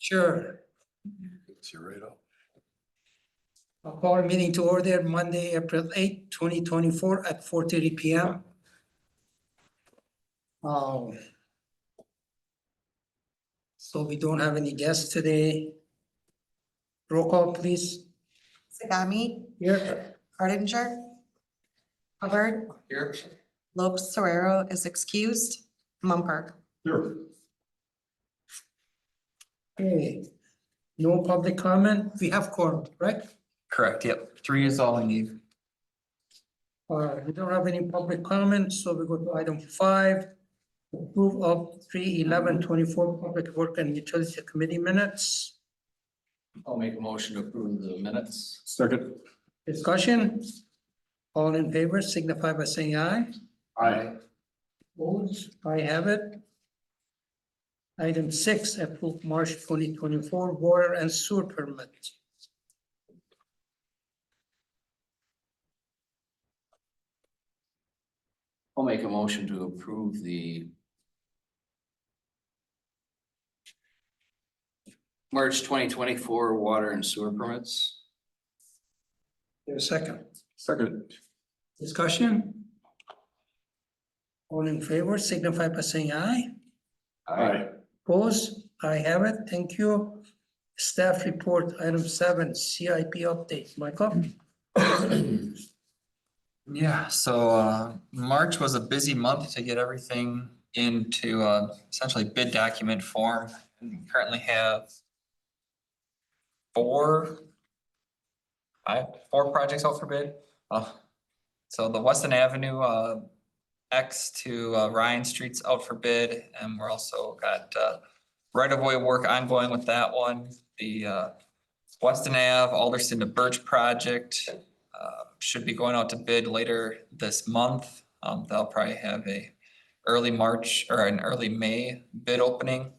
Sure. It's your right up. I'll call a meeting to order Monday, April 8th, 2024 at 4:30 PM. So we don't have any guests today. Roll call, please. Sagami, Here. Hardinger, Hubbard, Here. Lopes Serrero is excused, Mumper. Here. Okay. No public comment. We have quorum, right? Correct, yep. 3 is all I need. We don't have any public comments, so we go to item 5. Approve of 3/11/24 Public Work and Utility Committee minutes. I'll make a motion to approve the minutes. Second. Discussion? All in favor signify by saying aye. Aye. Opposed? I have it. Item 6, approve March 2024 water and sewer permit. I'll make a motion to approve the March 2024 water and sewer permits. There's a second. Second. Discussion? All in favor signify by saying aye. Aye. Opposed? I have it. Thank you. Staff report, item 7, CIP update. Michael? Yeah, so March was a busy month to get everything into essentially bid document form. And we currently have 4 projects out for bid. So the Weston Avenue X to Ryan Street's out for bid, and we're also got right-of-way work ongoing with that one. The Weston Ave, Alderson to Birch project should be going out to bid later this month. They'll probably have a early March or an early May bid opening.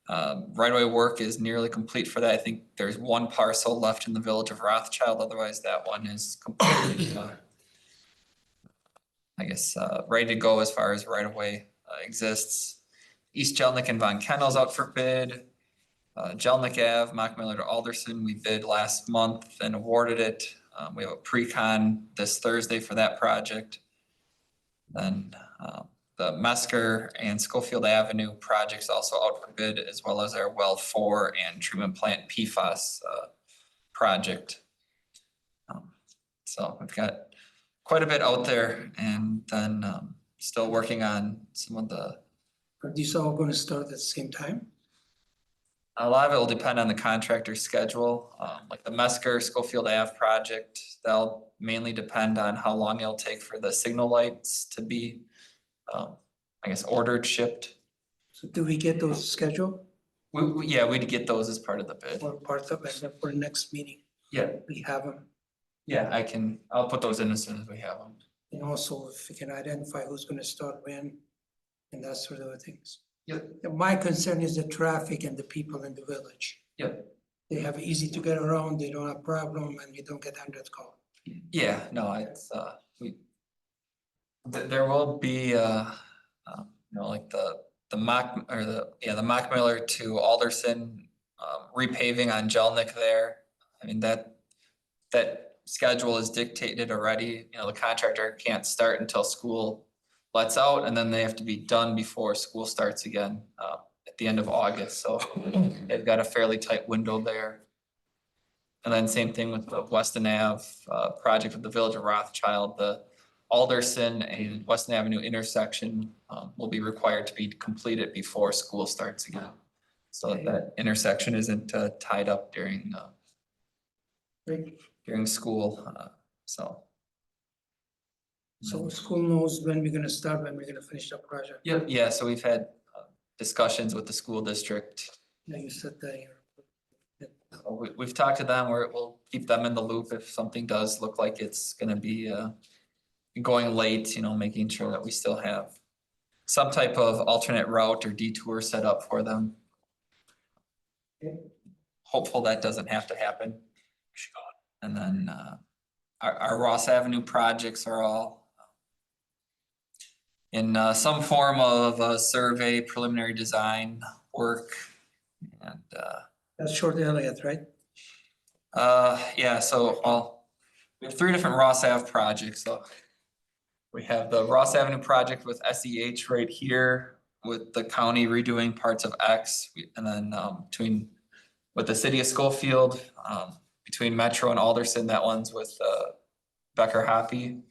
Right-of-way work is nearly complete for that. I think there's 1 parcel left in the village of Rothschild, otherwise that one is completely ready to go as far as right-of-way exists. East Jelnik and Von Kennel's out for bid. Jelnik Ave, Mockmiller to Alderson, we bid last month and awarded it. We have a pre-con this Thursday for that project. Then the Mesker and Schofield Avenue projects also out for bid, as well as our well 4 and treatment plant PFAS project. So we've got quite a bit out there, and then still working on some of the. Are these all going to start at the same time? A lot of it will depend on the contractor's schedule, like the Mesker Schofield Ave project. That'll mainly depend on how long it'll take for the signal lights to be, ordered, shipped. So do we get those scheduled Yeah, we'd get those as part of the bid. or part of it for the next meeting? Yeah, We have them. yeah, I'll put those in as soon as we have them. And also if we can identify who's going to start when and that sort of things. Yep. My concern is the traffic and the people in the village. Yep. They have easy to get around, they don't have problem, and we don't get hundreds call. Yeah, no, it's, there will be, like the Mockmiller to Alderson, repaving on Jelnik there. I mean, that schedule is dictated already. The contractor can't start until school lets out, and then they have to be done before school starts again, at the end of August. So they've got a fairly tight window there. And then same thing with the Weston Ave project with the village of Rothschild. The Alderson and Weston Avenue intersection will be required to be completed before school starts again. So that intersection isn't tied up during school, so. So school knows when we're gonna start, when we're gonna finish the project. Yep, yeah, so we've had discussions with the school district. Like you said, We've talked to them where we'll keep them in the loop if something does look like it's gonna be going late, making sure that we still have some type of alternate route or detour set up for them. Okay. Hopeful that doesn't have to happen. And then our Ross Avenue projects are all in some form of a survey, preliminary design work. And That's Short Elliott, right? Yeah, so, well, we have 3 different Ross Ave projects, so. We have the Ross Avenue project with SEH right here with the county redoing parts of X. And then with the city of Schofield, between Metro and Alderson, that one's with Becker Hoppy.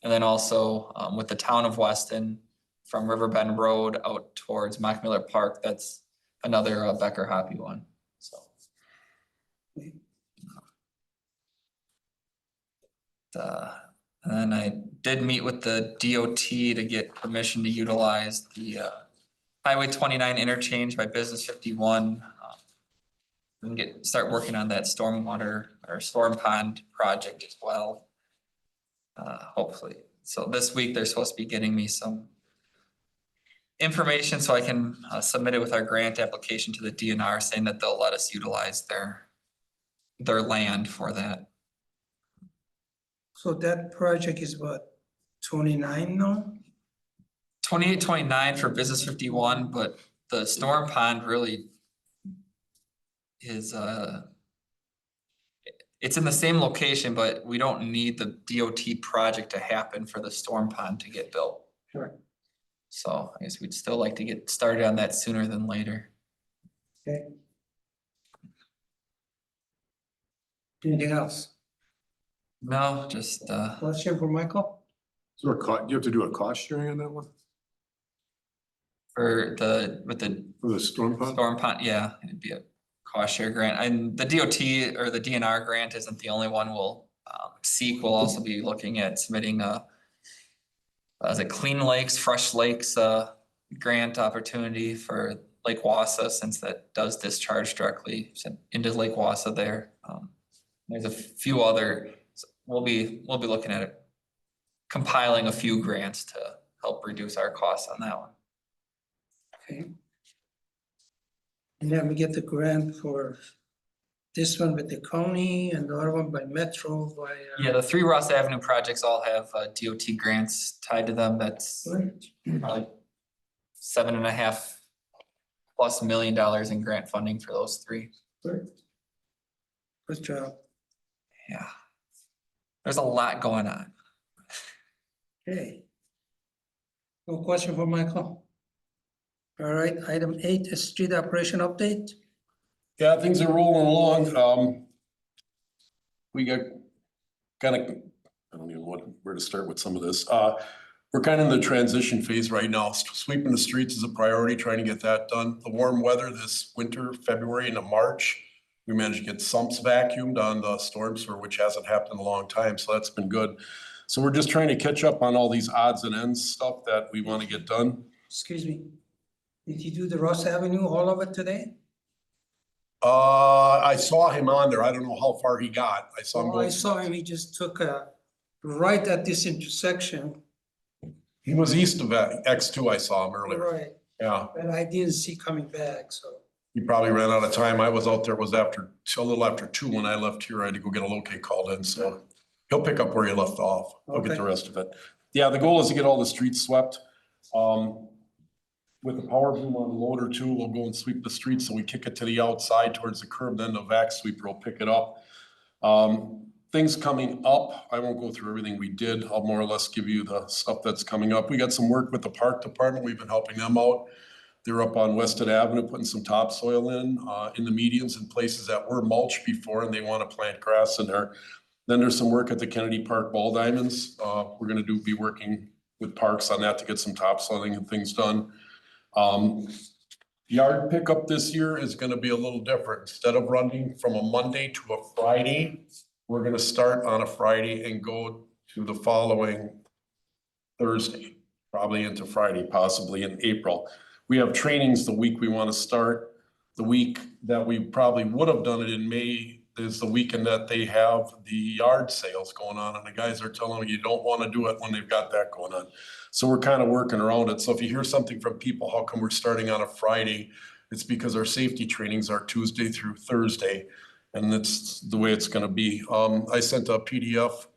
And then also with the town of Weston from Riverbend Road out towards Mock Miller Park, that's another Becker Hoppy one, so. And then I did meet with the DOT to get permission to utilize the Highway 29 interchange by Business 51. And start working on that stormwater or storm pond project as well. Hopefully, so this week they're supposed to be getting me some information so I can submit it with our grant application to the DNR, saying that they'll let us utilize their land for that. So that project is what, 29 now? 28, 29 for Business 51, but the storm pond really is it's in the same location, but we don't need the DOT project to happen for the storm pond to get built. Sure. So I guess we'd still like to get started on that sooner than later. Okay. Anything else? No, just Question for Michael? So you have to do a cost sharing on that one with the for the storm pond? storm pond, yeah, it'd be a cost share grant. And the DOT or the DNR grant isn't the only one we'll seek. We'll also be looking at submitting is it Clean Lakes, Fresh Lakes grant opportunity for Lake Wassa, since that does discharge directly into Lake Wassa there. There's a few other, we'll be looking at it, compiling a few grants to help reduce our costs on that one. Okay. And then we get the grant for this one with the county and the other one by Metro by. Yeah, the 3 Ross Avenue projects all have DOT grants tied to them. That's probably $7.5+ million in grant funding for those 3. Good job. Yeah. There's a lot going on. Okay. No question for Michael? All right, item 8 is street operation update. Yeah, things are rolling along. We got kind of, I don't even know where to start with some of this. We're kind of in the transition phase right now. Sweeping the streets is a priority, trying to get that done. The warm weather this winter, February into March, we managed to get sumps vacuumed on the storm sewer, which hasn't happened in a long time, so that's been good. So we're just trying to catch up on all these odds and ends stuff that we want to get done. Excuse me. Did you do the Ross Avenue, all of it today? I saw him on there. I don't know how far he got. I saw him Oh, I go. saw him, he just took a right at this intersection. He was east of X2. I saw him earlier. Right, Yeah, but I didn't see coming back, so. he probably ran out of time. I was out there, was a little after 2 when I left here. I had to go get a locate called in, so he'll pick up where he left off. I'll get Okay. the rest of it. Yeah, the goal is to get all the streets swept. With the power boom on the loader too, we'll go and sweep the streets. So we kick it to the outside towards the curb, then the vac sweeper will pick it up. Things coming up, I won't go through everything we did. I'll more or less give you the stuff that's coming up. We got some work with the park department. We've been helping them out. They're up on Weston Avenue, putting some topsoil in the medians and places that were mulched before, and they want to plant grass in there. Then there's some work at the Kennedy Park ball diamonds. We're gonna be working with parks on that to get some topsoiling and things done. Yard pickup this year is gonna be a little different. Instead of running from a Monday to a Friday, we're gonna start on a Friday and go to the following Thursday, probably into Friday, possibly in April. We have trainings the week we wanna start. The week that we probably would have done it in May is the weekend that they have the yard sales going on, and the guys are telling me you don't wanna do it when they've got that going on. So we're kind of working around it. So if you hear something from people, how come we're starting on a Friday? It's because our safety trainings are Tuesday through Thursday, and that's the way it's gonna be. I sent a PDF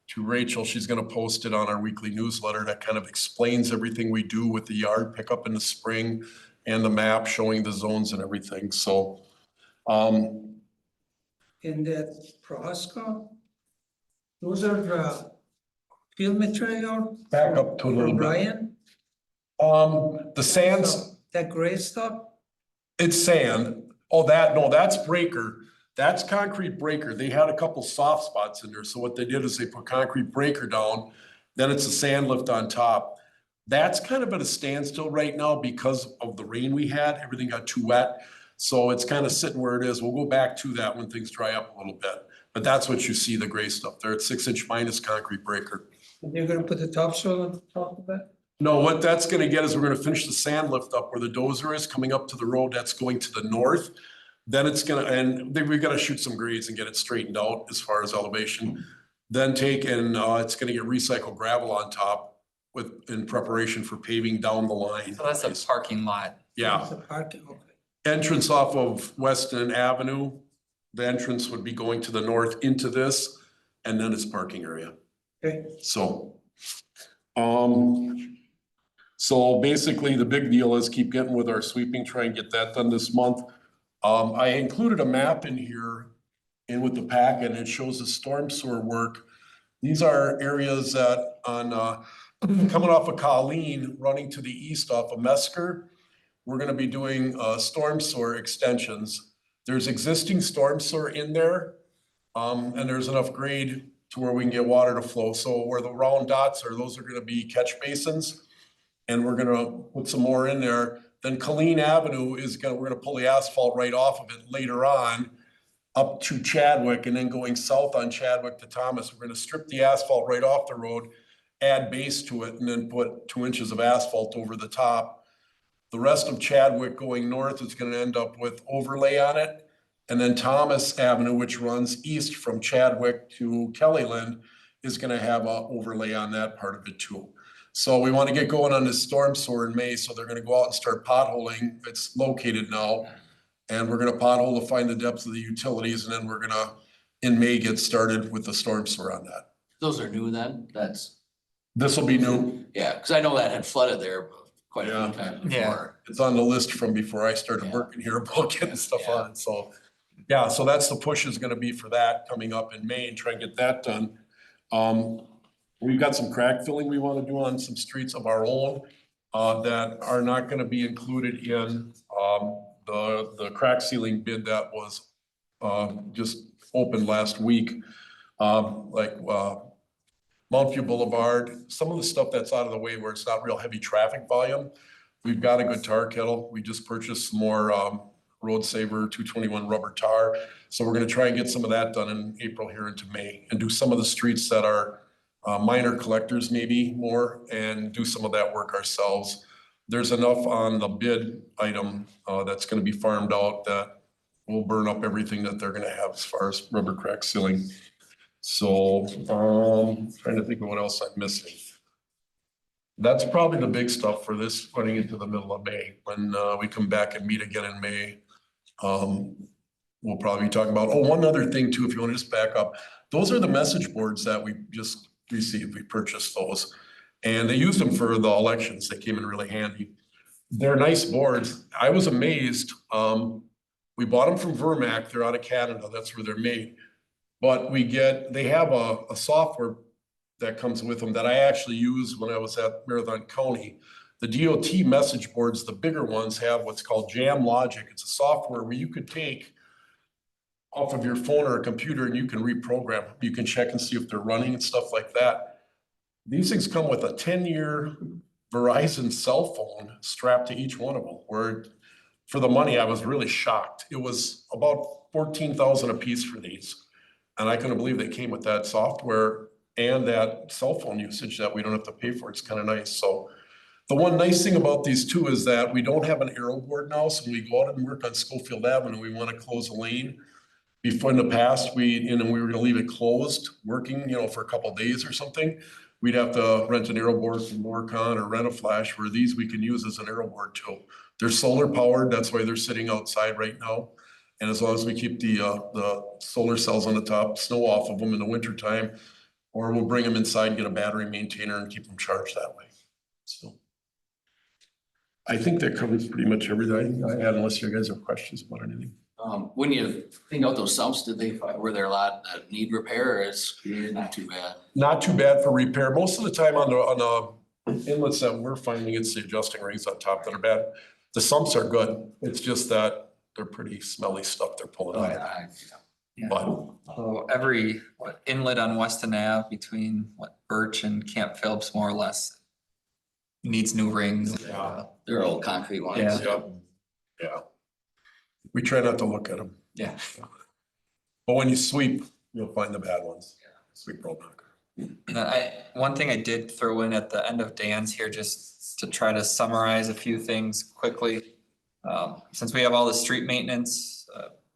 to Rachel. She's gonna post it on our weekly newsletter that kind of explains everything we do with the yard pickup in the spring and the map showing the zones and everything. So And that Prohaska, those are field material Back up to a for little bit. Brian? The sands, That gray stuff? it's sand. Oh, no, that's breaker. That's concrete breaker. They had a couple soft spots in there. So what they did is they put concrete breaker down, then it's a sand lift on top. That's kind of at a standstill right now because of the rain we had. Everything got too wet. So it's kind of sitting where it is. We'll go back to that when things dry up a little bit. But that's what you see, the gray stuff there. It's 6-inch minus concrete breaker. And they're gonna put the topsoil on top of that? No, what that's gonna get is we're gonna finish the sand lift up where the dozer is coming up to the road that's going to the north. Then it's gonna, and then we gotta shoot some grades and get it straightened out as far as elevation. Then take and it's gonna get recycled gravel on top in preparation for paving down the line. So that's a parking lot. Yeah, It's a parking, okay. entrance off of Weston Avenue. The entrance would be going to the north into this, and then it's parking area. Okay. So basically the big deal is keep getting with our sweeping, try and get that done this month. I included a map in here and with the packet, and it shows the storm sewer work. These are areas that coming off of Colleen, running to the east off of Mesker. We're gonna be doing storm sewer extensions. There's existing storm sewer in there, and there's enough grade to where we can get water to flow. So where the round dots are, those are gonna be catch basins. And we're gonna put some more in there. Then Colleen Avenue we're gonna pull the asphalt right off of it later on up to Chadwick, and then going south on Chadwick to Thomas. We're gonna strip the asphalt right off the road, add base to it, and then put 2 inches of asphalt over the top. The rest of Chadwick going north is gonna end up with overlay on it. And then Thomas Avenue, which runs east from Chadwick to Kellyland, is gonna have a overlay on that part of it too. So we wanna get going on this storm sewer in May, so they're gonna go out and start potholing. It's located now. And we're gonna pothole to find the depths of the utilities, and then we're gonna, in May, get started with the storm sewer on that. Those are new then? This will be new. Yeah, because I know that had flooded there quite a Yeah. few times Yeah. before. It's on the list from before I started Yeah. working here about getting stuff Yeah. on, so. Yeah, so that's the push is gonna be for that coming up in May and try and get that done. We've got some crack filling we wanna do on some streets of our own, that are not gonna be included in, the crack sealing bid that was, just opened last week. Like, Mountview Boulevard, some of the stuff that's out of the way where it's not real heavy traffic volume. We've got a good tar kettle. We just purchased some more, Road Saver 221 rubber tar. So we're gonna try and get some of that done in April here into May and do some of the streets that are minor collectors maybe more, and do some of that work ourselves. There's enough on the bid item that's gonna be farmed out that will burn up everything that they're gonna have as far as rubber crack sealing. So trying to think of what else I'm missing. That's probably the big stuff for this running into the middle of May. When we come back and meet again in May, we'll probably be talking about, one other thing too, if you want to just back up. Those are the message boards that we just received. We purchased those. And they used them for the elections. They came in really handy. They're nice boards. I was amazed. We bought them from Vermac. They're out of Canada. That's where they're made. But they have a software that comes with them that I actually used when I was at Marathon County. The DOT message boards, the bigger ones, have what's called Jam Logic. It's a software where you could take off of your phone or a computer and you can reprogram. You can check and see if they're running and stuff like that. These things come with a 10-year Verizon cell phone strapped to each one of them, where for the money, I was really shocked. It was about 14,000 a piece for these. And I couldn't believe they came with that software and that cell phone usage that we don't have to pay for. It's kind of nice. So the one nice thing about these two is that we don't have an arrow board now. So when we go out and work on Schofield Avenue, we want to close a lane. Before in the past, we were going to leave it closed, working, for a couple of days or something. We'd have to rent an arrow board from Morcon or rent a flash, where these we can use as an arrow board too. They're solar powered. That's why they're sitting outside right now. And as long as we keep the solar cells on the top, snow off of them in the wintertime, or we'll bring them inside and get a battery maintainer and keep them charged that way. So I think that covers pretty much everything I had, unless you guys have questions about anything. When you cleaned out those sumps, were there a lot that need repair or is not too bad? Not too bad for repair. Most of the time on the inlets that we're finding, it's the adjusting rings on top that are bad. The sumps are good. It's just that they're pretty smelly stuff they're pulling out. But So every inlet on Weston Ave between Birch and Camp Phillips, more or less, needs new rings. They're old concrete ones. Yeah. yeah. We try not to look at them. Yeah. But when you sweep, you'll find the bad ones. Sweep road knocker. And one thing I did throw in at the end of Dan's here, just to try to summarize a few things quickly. Since we have all the street maintenance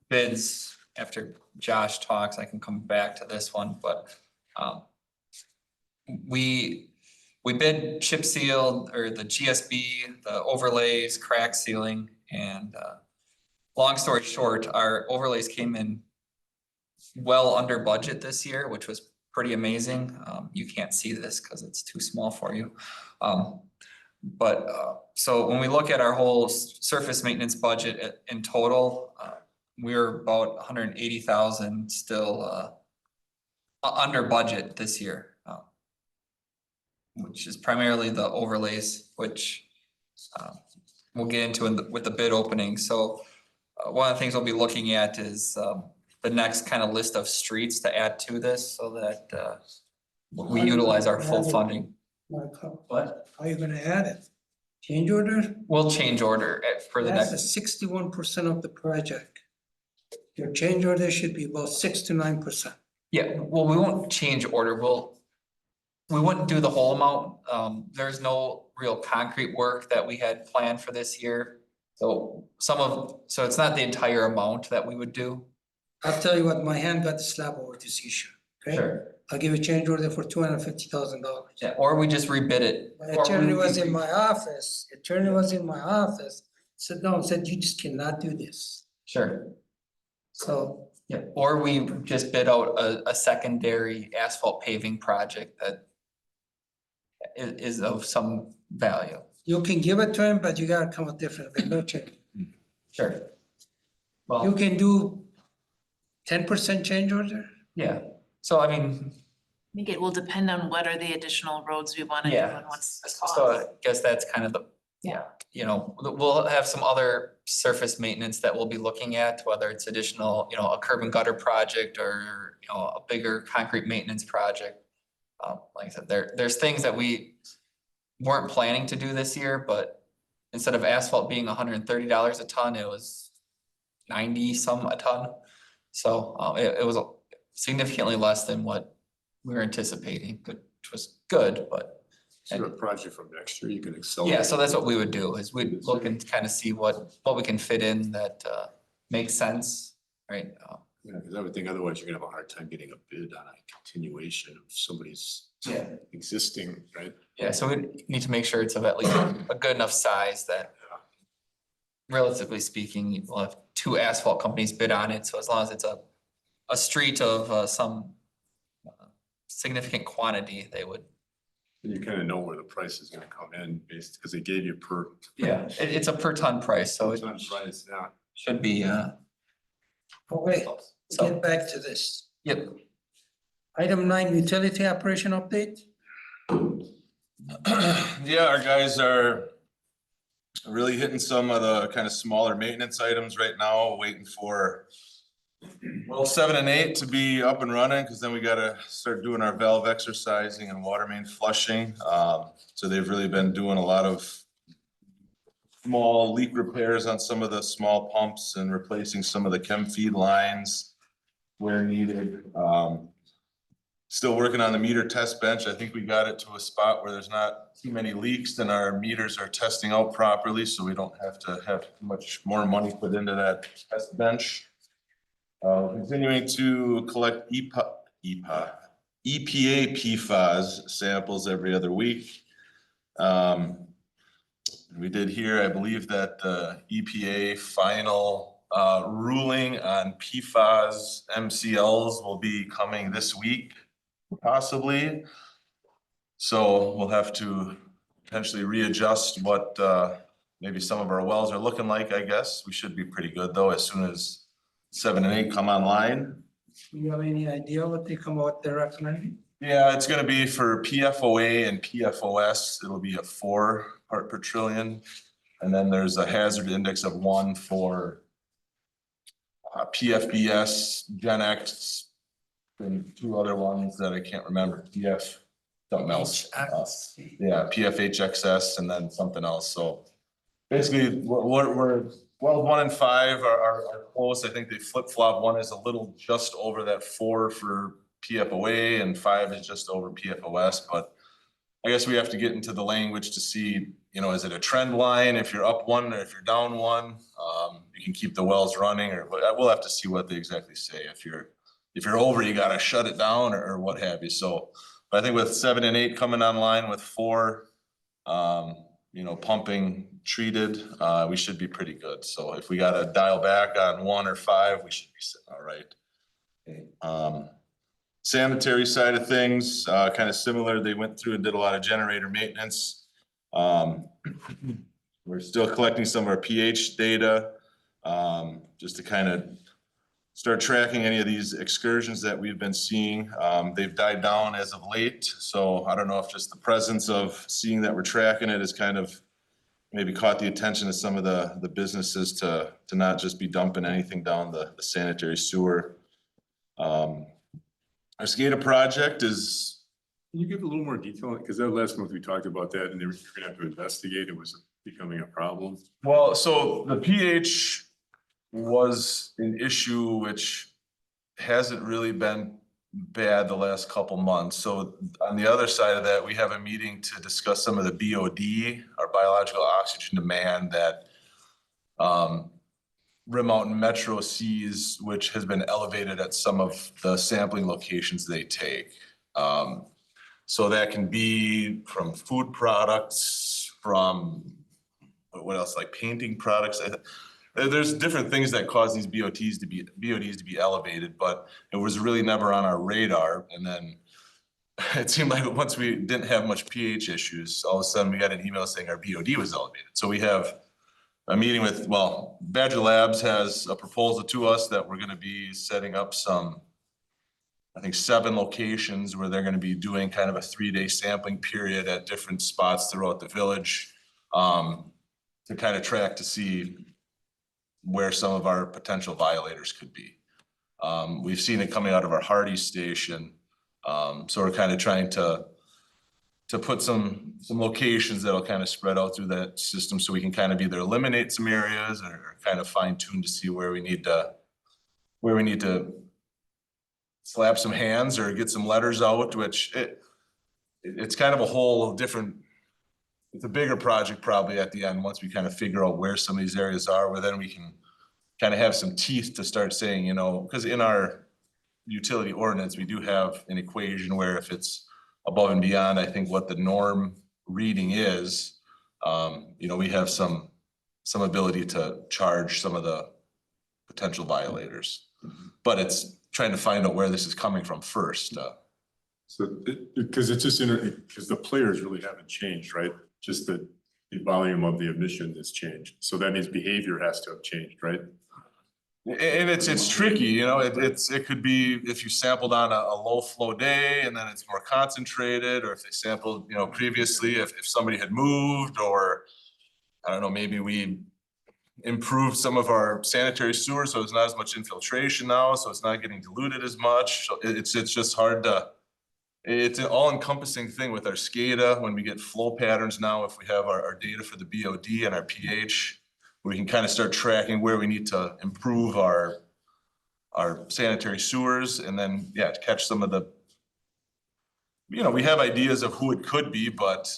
bids, after Josh talks, I can come back to this one, but we bid chip seal or the GSB, the overlays, crack sealing, and long story short, our overlays came in well under budget this year, which was pretty amazing. You can't see this because it's too small for you. So when we look at our whole surface maintenance budget in total, we're about 180,000 still under budget this year, which is primarily the overlays, which we'll get into with the bid opening. So one of the things we'll be looking at is the next kind of list of streets to add to this so that we utilize our full funding. What? How are you gonna add it? Change order? We'll change order for the That's next, 61% of the project. Your change order should be about 6 to 9%. yeah, well, we won't change order. We wouldn't do the whole amount. There's no real concrete work that we had planned for this year. So it's not the entire amount that we would do. I'll tell you what, my hand got the slap over this issue, okay? I'll give a change order for $250,000. Yeah, or we just rebid it. My attorney was in my office, sat down, said, you just cannot do this. Sure. So Yeah, or we just bid out a secondary asphalt paving project that is of some value. you can give it to him, but you gotta come with different, but no change. Sure. You Well, can do 10% change order? yeah, so I mean, I think it will depend on what are the additional roads we wanna do yeah, and what's the so cost. I guess that's kind of the, yeah, you know, we'll have some other surface maintenance that we'll be looking at, whether it's additional, you know, a curb and gutter project or, you know, a bigger concrete maintenance project. Like I said, there's things that we weren't planning to do this year, but instead of asphalt being $130 a ton, it was 90 some a ton. So it was significantly less than what we were anticipating, which was good, but. So a project from next year, you can accelerate. Yeah, so that's what we would do, is we'd look and kind of see what we can fit in that makes sense, right? Yeah, because I would think otherwise you're gonna have a hard time getting a bid on a continuation of somebody's Yeah. existing, right? Yeah, so we need to make sure it's of at least a good enough size that relatively speaking, we'll have 2 asphalt companies bid on it, so as long as it's a street of some significant quantity, they would. And you kind of know where the price is gonna come in based, because they gave you per. Yeah, it's a per ton price, so it Ton price, yeah. should be Okay, so, get back to this. yep. Item 9, utility operation update. Yeah, our guys are really hitting some of the kind of smaller maintenance items right now, waiting for well, 7 and 8 to be up and running, because then we gotta start doing our valve exercising and water main flushing. So they've really been doing a lot of small leak repairs on some of the small pumps and replacing some of the chem feed lines where needed. Still working on the meter test bench. I think we got it to a spot where there's not too many leaks and our meters are testing out properly, so we don't have to have much more money put into that test bench. Continuing to collect EPA PFAS samples every other week. We did hear, I believe, that the EPA final ruling on PFAS MCLs will be coming this week, possibly. So we'll have to potentially readjust what maybe some of our wells are looking like, I guess. We should be pretty good though, as soon as 7 and 8 come online. Do you have any idea what they come out they're recommending? Yeah, it's gonna be for PFOA and PFOS, it'll be a 4 part per trillion. And then there's a hazard index of 1 for PFBS, Gen X, and 2 other ones that I can't remember, something else. Yeah, PFHXS and then something else, so basically, we're, well, 1 and 5 are close, I think they flip-flop, 1 is a little just over that 4 for PFOA and 5 is just over PFOS, but I guess we have to get into the language to see, you know, is it a trend line, if you're up 1 or if you're down 1, you can keep the wells running, or we'll have to see what they exactly say, if you're over, you gotta shut it down or what have you, so. But I think with 7 and 8 coming online with 4, you know, pumping treated, we should be pretty good. So if we gotta dial back on 1 or 5, we should be sitting all right. Sanitary side of things, kind of similar. They went through and did a lot of generator maintenance. We're still collecting some of our pH data, just to kind of start tracking any of these excursions that we've been seeing. They've died down as of late, so I don't know if just the presence of seeing that we're tracking it has kind of maybe caught the attention of some of the businesses to not just be dumping anything down the sanitary sewer. Our SCADA project is. Can you give a little more detail? Because that last month we talked about that and you're gonna have to investigate. It was becoming a problem. Well, so the pH was an issue which hasn't really been bad the last couple months. So on the other side of that, we have a meeting to discuss some of the BOD, our biological oxygen demand that Rim Mountain Metro sees, which has been elevated at some of the sampling locations they take. So that can be from food products, from what else, like painting products. There's different things that cause these BODs to be elevated, but it was really never on our radar. And then it seemed like once we didn't have much pH issues, all of a sudden we got an email saying our BOD was elevated. So we have a meeting with, well, Badger Labs has a proposal to us that we're gonna be setting up some, I think 7 locations where they're gonna be doing kind of a 3-day sampling period at different spots throughout the village, to kind of track to see where some of our potential violators could be. We've seen it coming out of our Hardy station. So we're kind of trying to put some locations that'll kind of spread out through that system so we can kind of either eliminate some areas or kind of fine tune to see where we need to slap some hands or get some letters out, which it's kind of a whole different, it's a bigger project probably at the end, once we kind of figure out where some of these areas are, where then we can kind of have some teeth to start saying, you know, because in our utility ordinance, we do have an equation where if it's above and beyond, I think what the norm reading is, you know, we have some ability to charge some of the potential violators. But it's trying to find out where this is coming from first. So, because it's just, because the players really haven't changed, right? Just the volume of the emission has changed. So that means behavior has to have changed, right? And it's tricky, you know, it could be if you sampled on a low flow day and then it's more concentrated, or if they sampled, you know, previously, if somebody had moved, or I don't know, maybe we improved some of our sanitary sewer, so it's not as much infiltration now, so it's not getting diluted as much. So it's just hard to, it's an all-encompassing thing with our SCADA. When we get flow patterns now, if we have our data for the BOD and our pH, we can kind of start tracking where we need to improve our sanitary sewers, and then, yeah, to catch some of the, you know, we have ideas of who it could be, but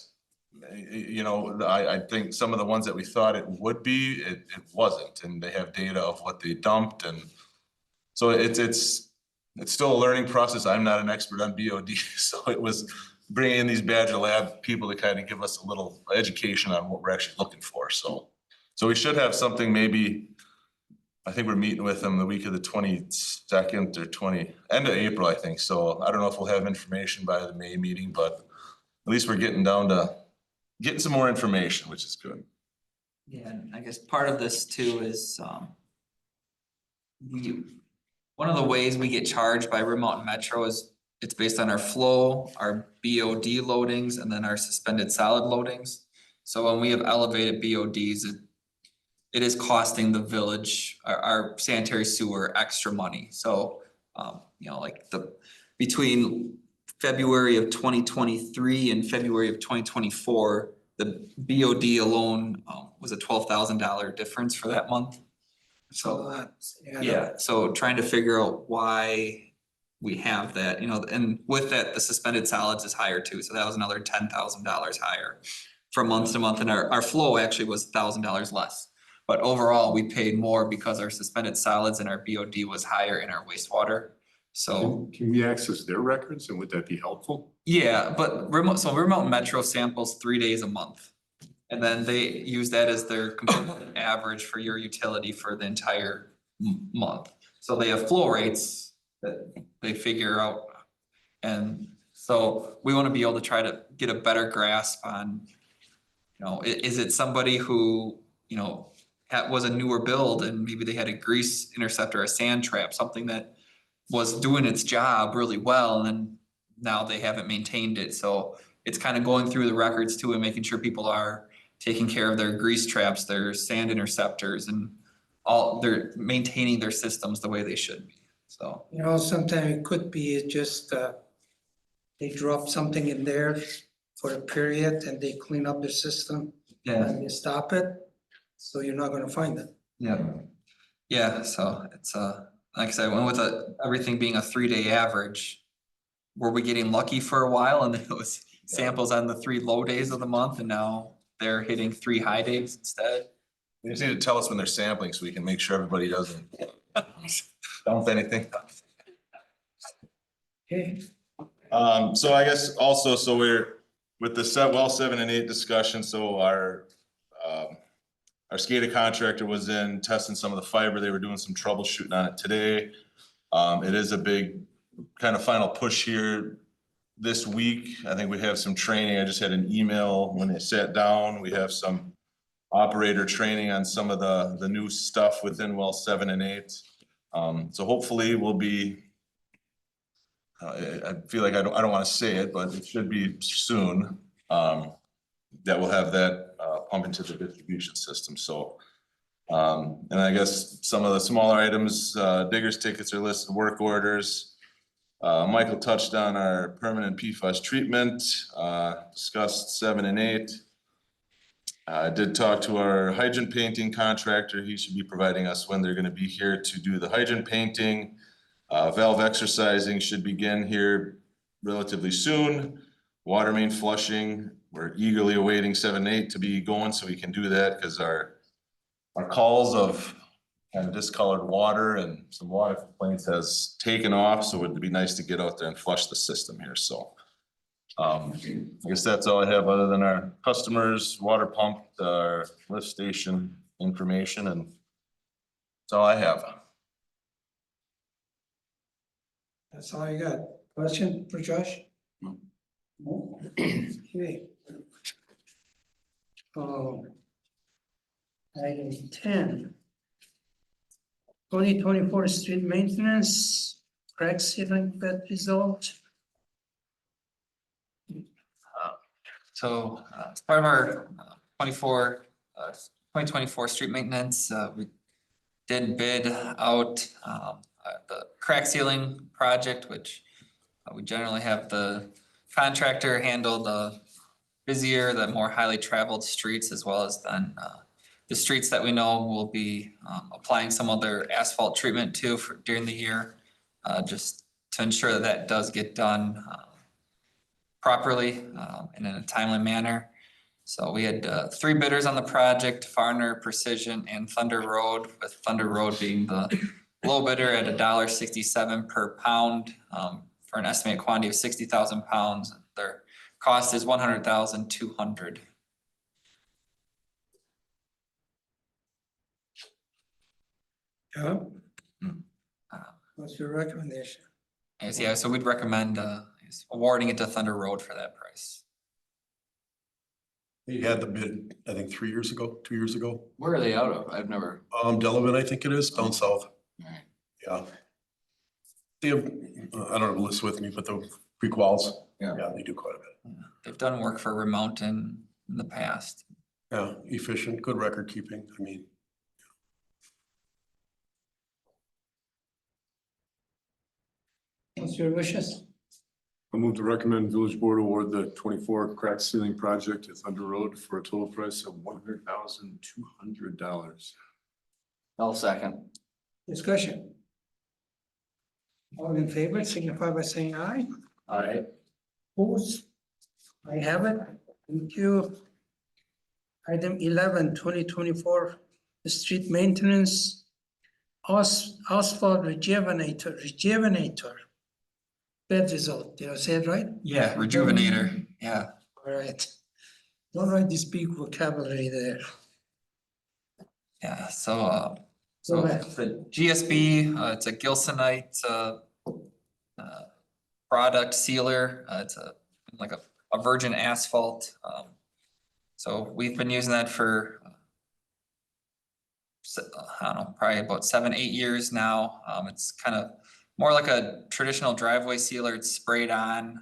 you know, I think some of the ones that we thought it would be, it wasn't, and they have data of what they dumped, and so it's still a learning process. I'm not an expert on BOD, so it was bringing in these Badger Lab people to kind of give us a little education on what we're actually looking for. So we should have something, maybe, I think we're meeting with them the week of the 22nd or end of April, I think. So I don't know if we'll have information by the May meeting, but at least we're getting down to getting some more information, which is good. Yeah, and I guess part of this too is, one of the ways we get charged by Rim Mountain Metro is it's based on our flow, our BOD loadings, and then our suspended solid loadings. So when we have elevated BODs, it is costing the village, our sanitary sewer extra money. So, like between February of 2023 and February of 2024, the BOD alone was a $12,000 difference for that month. So, yeah, so trying to figure out why we have that, and with that, the suspended solids is higher too, so that was another $10,000 higher from month to month, and our flow actually was $1,000 less. But overall, we paid more because our suspended solids and our BOD was higher in our wastewater. So, Can we access their records and would that be helpful? yeah, but Remote Metro samples 3 days a month. And then they use that as their component average for your utility for the entire month. So they have flow rates that they figure out. And so we want to be able to try to get a better grasp on, is it somebody who, was a newer build and maybe they had a grease interceptor, a sand trap, something that was doing its job really well, and then now they haven't maintained it. So it's kind of going through the records too and making sure people are taking care of their grease traps, their sand interceptors, and they're maintaining their systems the way they should be. So, Sometimes it could be just, they drop something in there for a period and they clean up the system yeah, and they stop it, so you're not gonna find it. yeah. So it's like I said, I went with everything being a 3-day average. Were we getting lucky for a while and it was samples on the 3 low days of the month, and now they're hitting 3 high days instead? They just need to tell us when they're sampling so we can make sure everybody doesn't dump anything. Okay, So I guess also, so we're with the well 7 and 8 discussion, so our SCADA contractor was in testing some of the fiber. They were doing some troubleshooting on it today. It is a big kind of final push here this week. I think we have some training. I just had an email when they sat down. We have some operator training on some of the new stuff within well 7 and 8. So hopefully we'll be, I feel like I don't want to say it, but it should be soon, that we'll have that pump into the distribution system. So, and I guess some of the smaller items, diggers tickets are listed, work orders. Michael touched on our permanent PFAS treatment, discussed 7 and 8. I did talk to our hydrant painting contractor. He should be providing us when they're gonna be here to do the hydrant painting. Valve exercising should begin here relatively soon. Water main flushing, we're eagerly awaiting 7 and 8 to be going so we can do that, because our calls of kind of discolored water and some water complaints has taken off, so it'd be nice to get out there and flush the system here. So I guess that's all I have other than our customers, water pump, our lift station information, and that's all I have. that's all you got. Question for Josh? No. Okay. Item 10. 2024 street maintenance, crack sealing bed result. So as part of our 2024 street maintenance, we did bid out the crack sealing project, which we generally have the contractor handle the busier, the more highly traveled streets, as well as then the streets that we know will be applying some of their asphalt treatment to during the year, just to ensure that that does get done properly and in a timely manner. So we had 3 bidders on the project: Farner, Precision, and Thunder Road, with Thunder Road being the low bidder at $1.67 per pound for an estimated quantity of 60,000 pounds. Their cost is $100,200. Yeah. What's your recommendation? Yeah, so we'd recommend awarding it to Thunder Road for that price. He had the bid, I think 3 years ago, 2 years ago. Where are they out of? I've never. Delavan, I think it is, down south. Alright. Yeah. They have, I don't have a list with me, but the pre-quals, Yeah. yeah, they do quite a bit. They've done work for Remountain in the past. Yeah, efficient, good record keeping, I mean. What's your wishes? I move to recommend village board award the 24 crack ceiling project at Thunder Road for a total price of $100,200. I'll second. Discussion. All in favor, signify by saying aye. Aye. Opposed? I have it. Thank you. Item 11, 2024, street maintenance. Asphalt rejuvenator. Bad result. Did I say it right? Yeah, Rejuvenator, yeah. All right. Don't write this big vocabulary there. Yeah, so, Go so ahead. the GSB, it's a gilsonite, product sealer. It's like a virgin asphalt. So we've been using that for, I don't know, probably about 7, 8 years now. It's kind of more like a traditional driveway sealer. It's sprayed on.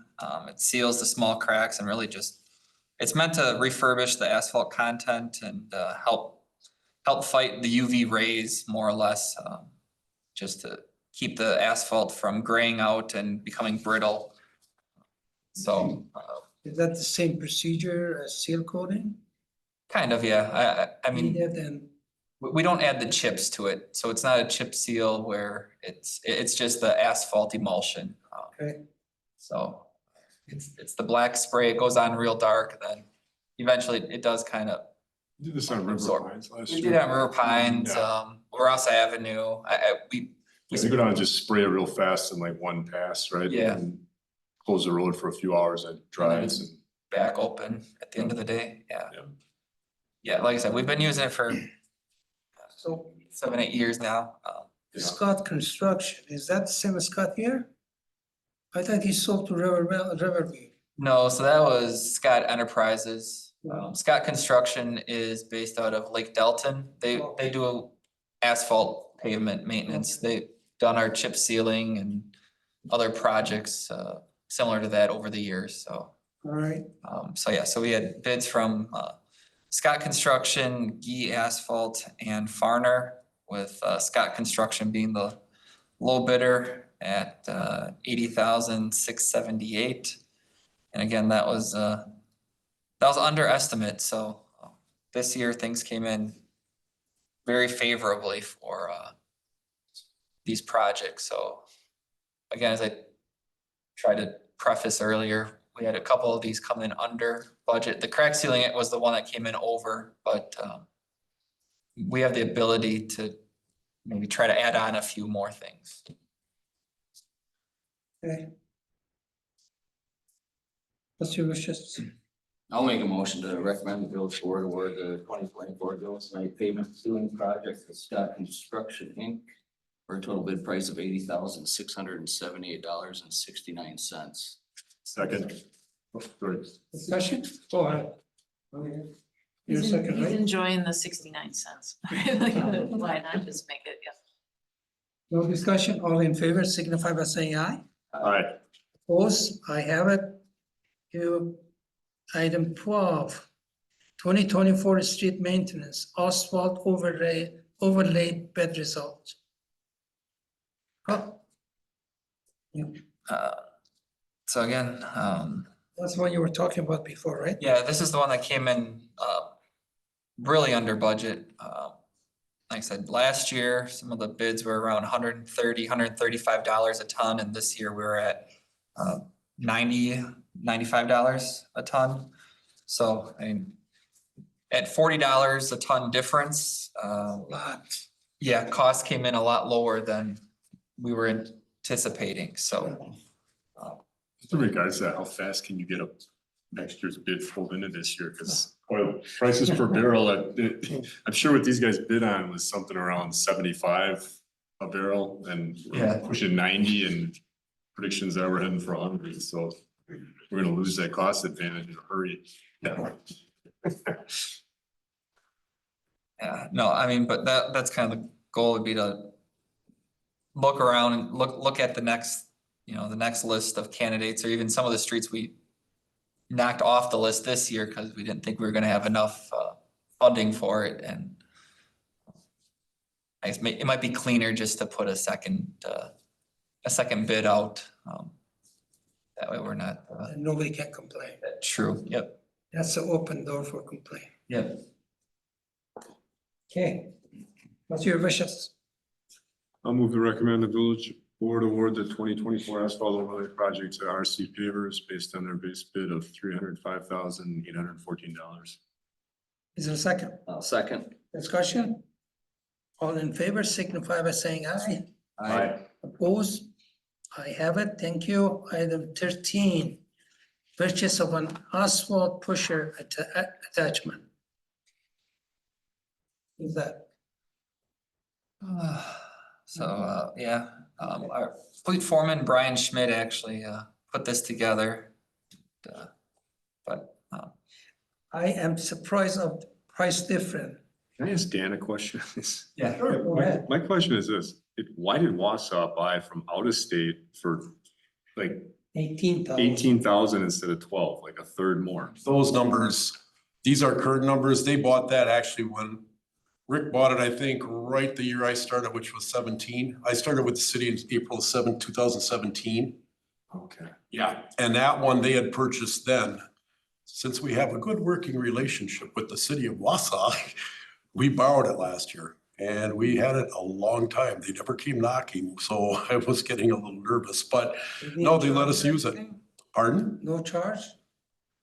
It seals the small cracks and really just, it's meant to refurbish the asphalt content and help fight the UV rays more or less, just to keep the asphalt from graying out and becoming brittle. So, Is that the same procedure as seal coating? kind of, yeah. I mean, Needed and we don't add the chips to it, so it's not a chip seal where it's just the asphalt emulsion. okay. So it's the black spray. It goes on real dark, then eventually it does kind of. Did this on River Absorb. Pines last We year. did it on River Pines, Yeah. Ross Avenue. We Yeah, you go down and just spray it real fast in like one pass, right? Yeah. And close the road for a few hours and it dries and. back open at the end of the day, yeah. Yeah. Yeah, like I said, we've been using it for So 7, 8 years now. Yeah. Scott Construction, is that the same as Scott here? I thought he sold to Riverview. No, so that was Scott Enterprises. Scott Construction is based out of Lake Delton. They do asphalt pavement maintenance. They've done our chip sealing and other projects similar to that over the years, so. All right, So yeah, so we had bids from Scott Construction, Gee Asphalt, and Farner, with Scott Construction being the low bidder at $80,678. And again, that was under estimate, so this year things came in very favorably for these projects. So again, as I tried to preface earlier, we had a couple of these come in under budget. The crack sealing, it was the one that came in over, but we have the ability to maybe try to add on a few more things. okay. What's your wishes? I'll make a motion to recommend the village board award the 2024 Gillis Night Pavement Ceiling Project to Scott Construction Inc. for a total bid price of $80,678.69. Second. Oh, sorry. Discussion? Go ahead. Your second, He's right? enjoying the 69 cents. Why not just make it, yeah. No discussion, all in favor, signify by saying aye. All right. Opposed, I have it. You, item 12, 2024 street maintenance, asphalt overlaid bed result. Oh. So again, That's what you were talking about before, right? yeah, this is the one that came in really under budget. Like I said, last year, some of the bids were around $130, $135 a ton, and this year we were at $90, $95 a ton. So I mean, at $40 a ton difference, Lot. yeah, cost came in a lot lower than we were anticipating, so. Just in regards to that, how fast can you get up next year's bid pulled into this year? Because oil prices per barrel, I'm sure what these guys bid on was something around 75 a barrel and Yeah. pushing 90 and predictions that we're heading for 100. So we're gonna lose that cost advantage in a hurry. Yeah, no, I mean, but that's kind of the goal would be to look around and look at the next, the next list of candidates, or even some of the streets we knocked off the list this year because we didn't think we were gonna have enough funding for it, and I guess it might be cleaner just to put a second bid out. That way we're not, And nobody can complain. true, yep, That's an open door for complaint. yep. Okay. What's your wishes? I'll move to recommend the village board award the 2024 asphalt overlay project to RC pavers based on their base bid of $305,814. Is there a second? I'll second. Discussion? All in favor signify by saying aye. Aye. Opposed? I have it. Thank you. Item 13. Purchase of an asphalt pusher attachment. Is that? So, yeah, our fleet foreman, Brian Schmidt, actually, put this together. But, I am surprised of the price difference. Can I ask Dan a question? yeah, Sure, go ahead. My question is this, why did Wausau buy from out of state for like 18,000. 18,000 instead of 12, like a third more? Those numbers, these are current numbers. They bought that actually when Rick bought it, I think, right the year I started, which was 17. I started with the city in April 7, 2017. Okay. Yeah, and that one they had purchased then. Since we have a good working relationship with the city of Wausau, we borrowed it last year and we had it a long time. They never came knocking, so I was getting a little nervous, but no, they let us use it. Pardon? No charge?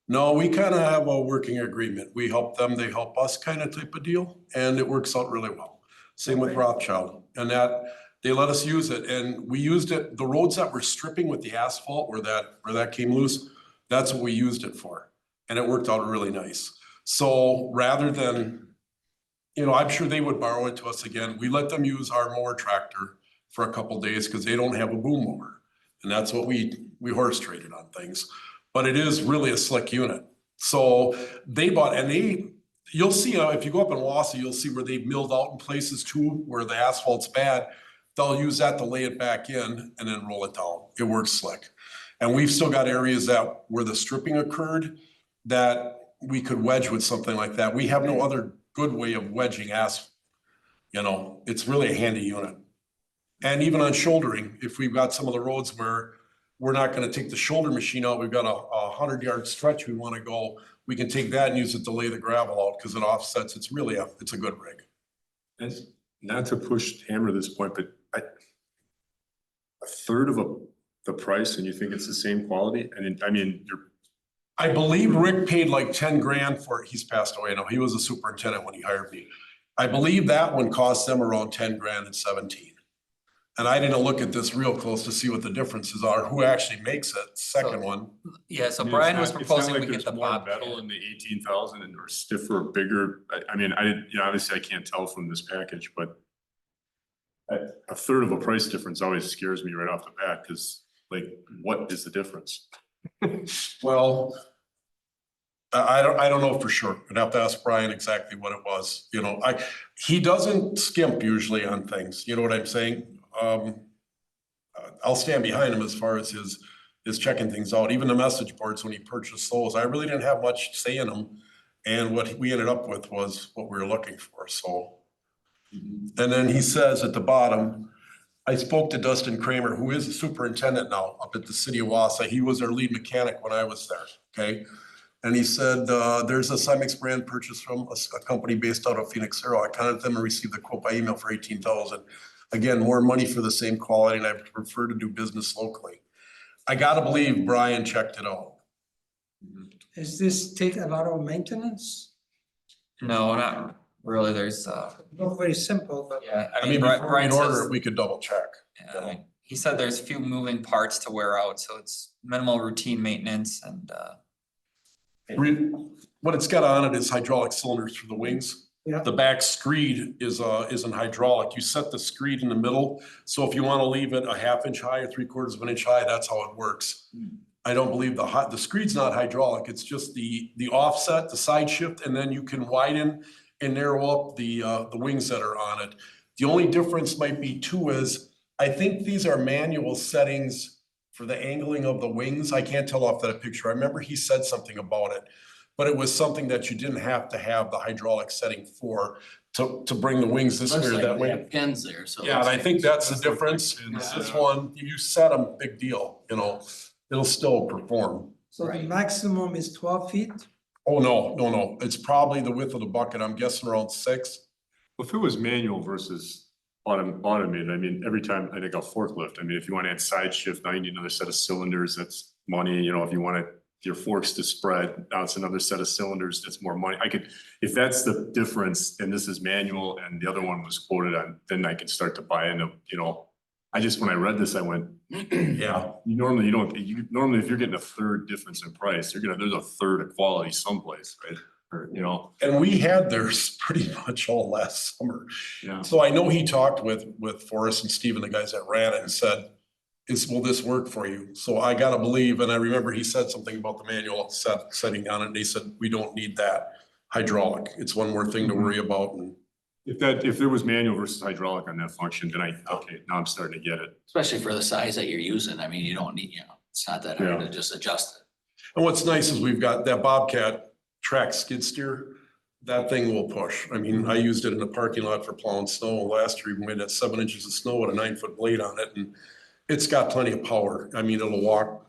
No, we kind of have a working agreement. We help them, they help us kind of type of deal, and it works out really well. Same with Rothschild, and that, they let us use it, and we used it, the roads that were stripping with the asphalt where that came loose, that's what we used it for. And it worked out really nice. So rather than, I'm sure they would borrow it to us again. We let them use our mower tractor for a couple days because they don't have a boom mower. And that's what we horse traded on things. But it is really a slick unit. So they bought, and you'll see, if you go up in Wausau, you'll see where they milled out in places too, where the asphalt's bad. They'll use that to lay it back in and then roll it down. It works slick. And we've still got areas where the stripping occurred that we could wedge with something like that. We have no other good way of wedging asphalt. It's really a handy unit. And even on shouldering, if we've got some of the roads where we're not gonna take the shoulder machine out, we've got a 100-yard stretch we wanna go, we can take that and use it to lay the gravel out because it offsets. It's a good rig. And not to hammer this point, but a third of the price and you think it's the same quality? And I believe Rick paid like 10 grand for it. He's passed away now. He was a superintendent when he hired me. I believe that one cost them around 10 grand and 17. And I didn't look at this real close to see what the differences are, who actually makes it, second one. yeah, so I mean, Brian it's was not- it's proposing not we like get the there's more Bob. metal in the 18,000 and or stiffer, bigger. Obviously I can't tell from this package, but a third of a price difference always scares me right off the bat because what is the difference? Well, I don't know for sure. I'd have to ask Brian exactly what it was. He doesn't skimp usually on things. You know what I'm saying? I'll stand behind him as far as his checking things out. Even the message boards, when he purchased those, I really didn't have much say in them. And what we ended up with was what we were looking for, so. And then he says at the bottom, I spoke to Dustin Kramer, who is the superintendent now up at the city of Wausau. He was our lead mechanic when I was there, okay? And he said, there's a Cymex brand purchase from a company based out of Phoenix, Arizona. I contacted them and received the quote by email for 18,000. Again, more money for the same quality, and I prefer to do business locally. I gotta believe Brian checked it out. Does this take a lot of maintenance? No, not really, there's, Not very simple, but yeah, I mean, before we Brian order says, it, we could double check. yeah, I mean, he said there's a few moving parts to wear out, so it's minimal routine maintenance and, What it's got on it is hydraulic cylinders for the wings. Yeah. The back screed isn't hydraulic. You set the screed in the middle. So if you want to leave it a 1/2 inch high or 3/4 of an inch high, that's how it works. I don't believe the screed's not hydraulic. It's just the offset, the side shift, and then you can widen and narrow up the wings that are on it. The only difference might be too is I think these are manual settings for the angling of the wings. I can't tell off that picture. I remember he said something about it. But it was something that you didn't have to have the hydraulic setting for to bring the wings this way Looks or like that they way. have pins there, so. Yeah, and I think that's the That's the difference. pins, This yeah. one, you set them, big deal, you know, it'll still perform. So the Right. maximum is 12 feet? Oh, no, it's probably the width of the bucket. I'm guessing around 6. If it was manual versus automated, I mean, every time I think a forklift, I mean, if you want to add side shift, now you need another set of cylinders, that's money, you know, if you want your forks to spread, now it's another set of cylinders, that's more money. I could, if that's the difference, and this is manual and the other one was quoted on, then I could start to buy into, you know. I just, when I read this, I went, Yeah, normally normally if you're getting a third difference in price, there's a third of quality someplace, right? Or, you know, and we had theirs pretty much all last summer. yeah. So I know he talked with Forrest and Steve and the guys that ran it and said, will this work for you? So I gotta believe, and I remember he said something about the manual setting on it, and they said, we don't need that hydraulic. It's one more thing to worry about. And If there was manual versus hydraulic on that function, then okay, now I'm starting to get it. Especially for the size that you're using. I mean, you don't need, it's not that hard to just adjust it. And what's nice is we've got that Bobcat track skid steer. That thing will push. I mean, I used it in the parking lot for plowing snow last year. We made that 7 inches of snow with a 9-foot blade on it, and it's got plenty of power. I mean, it'll walk.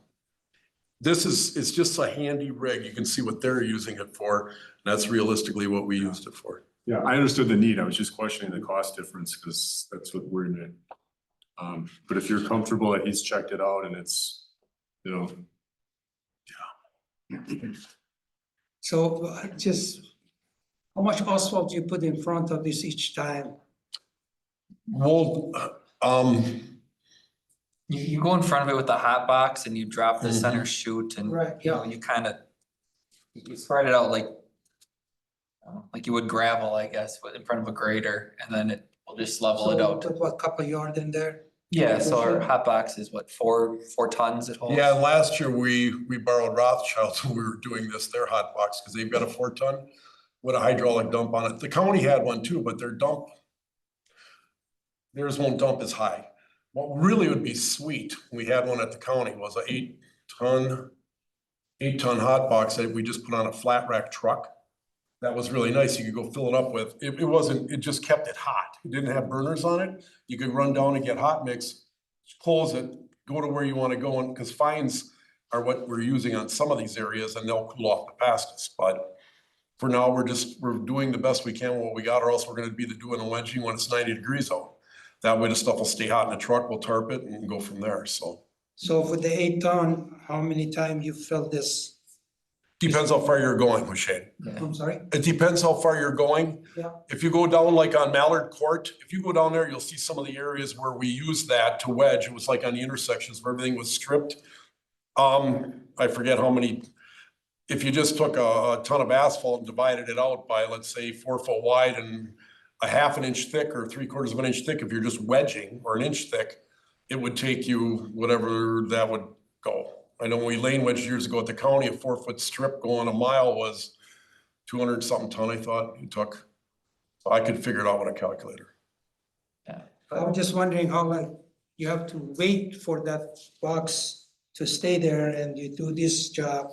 It's just a handy rig. You can see what they're using it for. That's realistically what we used it for. Yeah, I understood the need. I was just questioning the cost difference because that's what worried me. But if you're comfortable that he's checked it out and it's, you know. So just, how much asphalt do you put in front of this each time? Well, You go in front of it with the hot box and you drop the center chute and Right, you know, you kind of, you spread it out like you would gravel, I guess, in front of a grader, and then it will just level it So out. put what, couple yard in there? Yeah, so our hot box is what, 4 tons it holds? yeah, last year we borrowed Rothschild's when we were doing this, their hot box, because they've got a 4-ton with a hydraulic dump on it. The county had one too, but theirs won't dump as high. What really would be sweet, we had one at the county, was a 8-ton hot box that we just put on a flat rack truck. That was really nice. You could go fill it up with, it just kept it hot. It didn't have burners on it. You could run down and get hot mix, close it, go to where you want to go, and because fines are what we're using on some of these areas and they'll cool off the fastest. But for now, we're doing the best we can with what we got, or else we're gonna be doing the wedging when it's 90 degrees out. That way the stuff will stay hot in the truck, we'll tarp it and go from there, so. So for the 8-ton, how many times you fill this? Depends how far you're going, Hushain. I'm sorry? It depends how far you're going. Yeah. If you go down like on Mallard Court, if you go down there, you'll see some of the areas where we use that to wedge. It was like on the intersections where everything was stripped. I forget how many, if you just took a ton of asphalt and divided it out by, let's say, 4 foot wide and a half an inch thick or 3/4 of an inch thick, if you're just wedging, or an inch thick, it would take you whatever that would go. I know when we lane wedged years ago at the county, a 4-foot strip going a mile was 200 something ton, I thought it took. So I could figure it out with a calculator. I was just wondering how like you have to wait for that box to stay there and you do this job.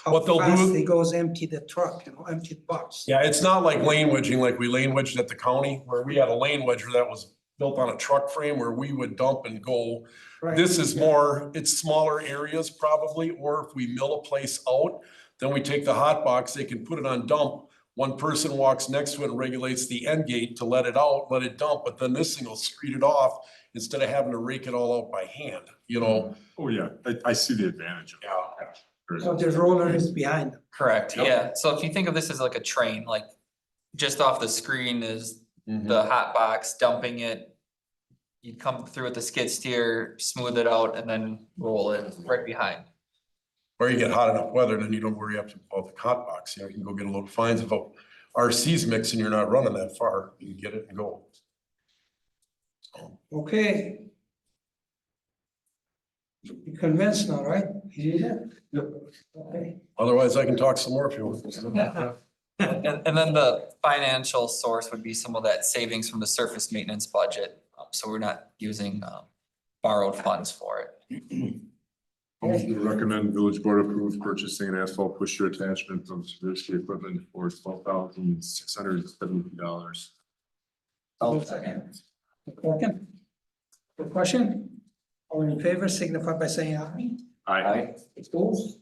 How What they'll do- fast it goes empty the truck, empty the box. Yeah, it's not like lane wedging, like we lane wedged at the county, where we had a lane wedger that was built on a truck frame where we would dump and go. Right. This is Yeah. more, it's smaller areas probably, or if we mill a place out, then we take the hot box, they can put it on dump. One person walks next to it and regulates the end gate to let it out, let it dump, but then this thing will screed it off instead of having to rake it all out by hand, you know? Oh, yeah, I see the advantage of that. So the roller is behind them. Correct, Yep. yeah. So if you think of this as like a train, like just off the screen is Mm-hmm. the hot box dumping it. You'd come through with the skid steer, smooth it out, and then roll it right behind. Or you get hot enough weather, then you don't worry about the hot box, you know, you can go get a little fines if RC's mixing, you're not running that far, you can get it and go. So, Okay. You're convinced now, right? Yeah. Okay. otherwise I can talk some more if you want. And then the financial source would be some of that savings from the surface maintenance budget. so we're not using borrowed funds for it. Recommend village board approve purchasing an asphalt pusher attachment from Seversky Equipment for $12,670. I'll second. Second. The question? All in favor signify by saying aye. Aye. Opposed?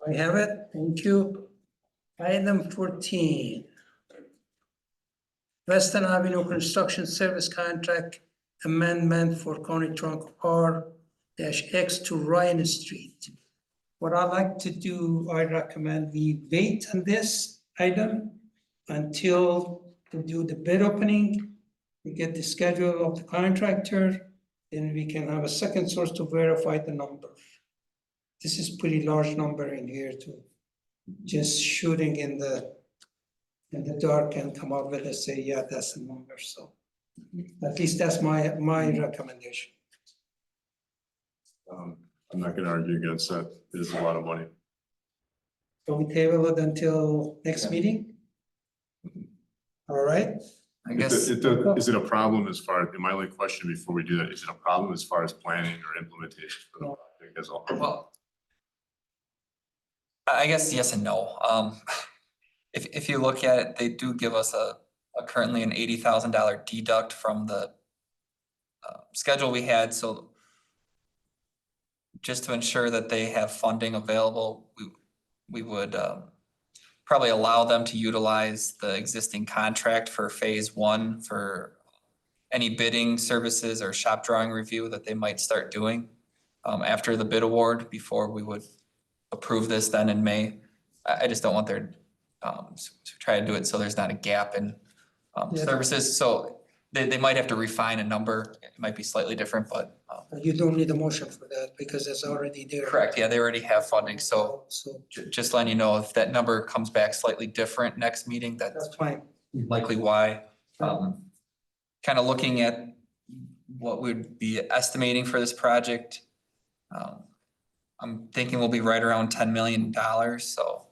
I have it, thank you. Item 14. Weston Avenue Construction Service Contract Amendment for County Trunk R-X to Ryan Street. What I like to do, I recommend we wait on this item until we do the bid opening. We get the schedule of the contractor, then we can have a second source to verify the number. This is pretty large number in here too. Just shooting in the dark and come up with it, say, yeah, that's the number, so. At least that's my recommendation. I'm not gonna argue against that. It is a lot of money. So we table it until next meeting? All right, I guess, Is it a problem as far, my only question before we do that, is it a problem as far as planning or implementation for the project as a whole? well, I guess yes and no. If you look at it, they do give us a currently an $80,000 deduct from the schedule we had, so just to ensure that they have funding available, we would probably allow them to utilize the existing contract for phase one for any bidding services or shop drawing review that they might start doing after the bid award, before we would approve this then in May. I just don't want their to try to do it so there's not a gap in Yeah. services. So they might have to refine a number. It might be slightly different, but you don't need a motion for that because it's already there. correct. Yeah, they already have funding. So So just letting you know, if that number comes back slightly different next meeting, that's that's fine. likely why. Kind of looking at what we'd be estimating for this project. I'm thinking we'll be right around $10 million, so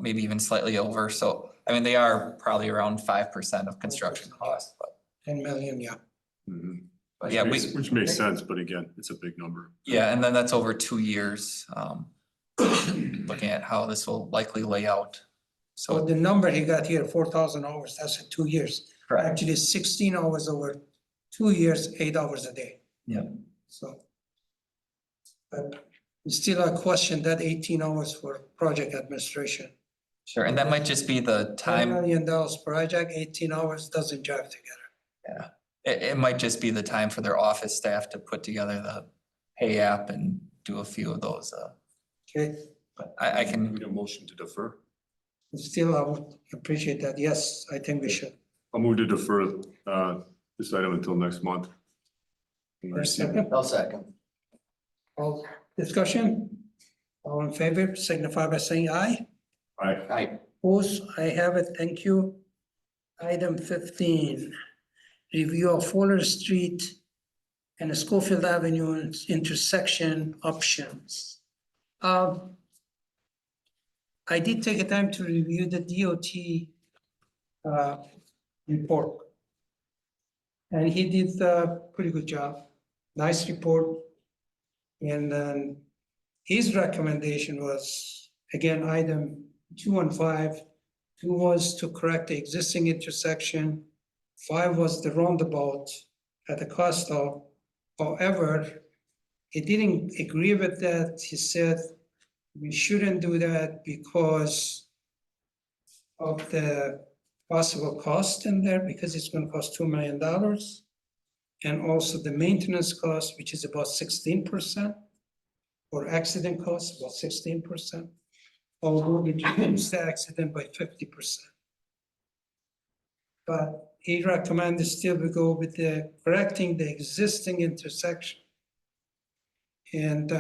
maybe even slightly over. So, I mean, they are probably around 5% of construction costs, but 10 million, yeah. Mhm. yeah, Which makes sense, but again, it's a big number. yeah, and then that's over 2 years. Looking at how this will likely lay out. So So, the number he got here, 4,000 hours, that's in 2 years. correct. Actually, 16 hours over 2 years, 8 hours a day. Yeah. So. But still I question that 18 hours for project administration. Sure, and that might just be the $10 time. million project, 18 hours doesn't jive together. It might just be the time for their office staff to put together the Pay app and do a few of those. Okay, But I can, Need a motion to defer? still I would appreciate that. Yes, I think we should. I'll move to defer this item until next month. Second, I'll second. all discussion? All in favor, signify by saying aye. Aye. Opposed, I have it, thank you. Item 15, review of Fuller Street and Schofield Avenue intersection options. I did take a time to review the DOT report. And he did a pretty good job, nice report. And then his recommendation was, again, item 2 and 5. 2 was to correct the existing intersection. 5 was the roundabout at the cost of. However, he didn't agree with that. He said we shouldn't do that because of the possible cost in there, because it's gonna cost $2 million. And also the maintenance cost, which is about 16%, or accident costs, about 16%. Although we reduced the accident by 50%. But he recommended still we go with the correcting the existing intersection. And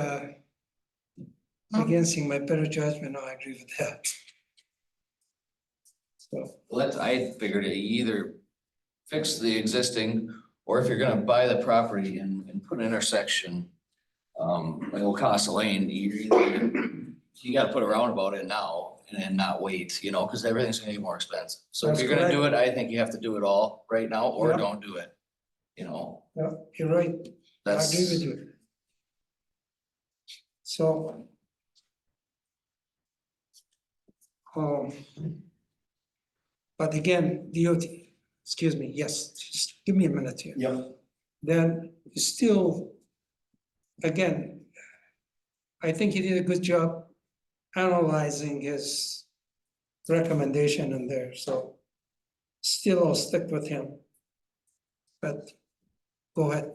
against my better judgment, I agree with that. So, I figured you either fix the existing, or if you're gonna buy the property and put an intersection, like Ocasa Lane, you gotta put a roundabout in now and then not wait, you know, cause everything's gonna be more expensive. So if That's you're gonna do correct. it, I think you have to do it all right now or Yeah. don't do it. you know, Yeah, you're right. I that's. agree with you. So. Um. But again, DOT, excuse me, yes, just give me a minute here. Yep. Then still, again, I think he did a good job analyzing his recommendation in there, so still I'll stick with him. But go ahead.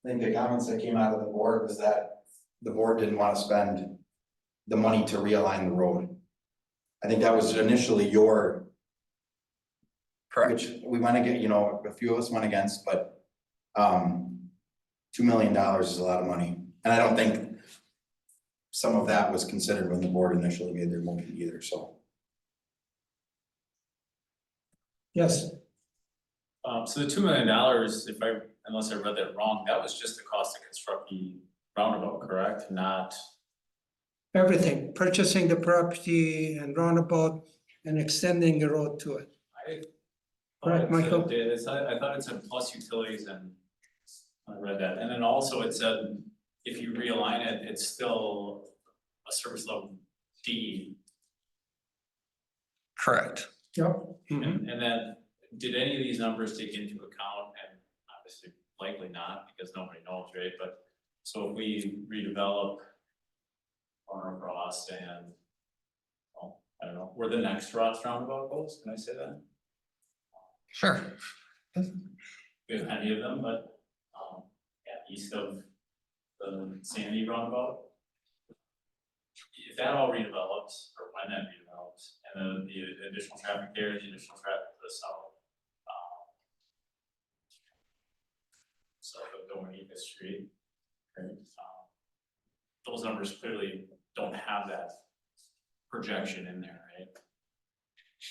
I think the comments that came out of the board was that the board didn't want to spend the money to realign the road. I think that was initially your, Correct. which we went against, you know, a few of us went against, but $2 million is a lot of money. And I don't think some of that was considered when the board initially made their motion either, so. Yes, So the $2 million, unless I read that wrong, that was just the cost to construct the roundabout, correct? Not, everything, purchasing the property and roundabout and extending the road to it. I. Correct, Michael? I thought it said plus utilities and I read that. And then also it said, if you realign it, it's still a service level D. Correct. Yep. And then, did any of these numbers take into account, and obviously likely not, because nobody knows, right? But, so if we redevelop Warner Cross and, well, I don't know, where the next Ross roundabout goes, can I say that? Sure. We have any of them, but, yeah, east of the Sandy roundabout. If that all redevelops, or when that redevelops, and then the additional traffic there, the additional traffic to the south. South of Dominica Street, right? Those numbers clearly don't have that projection in there, right?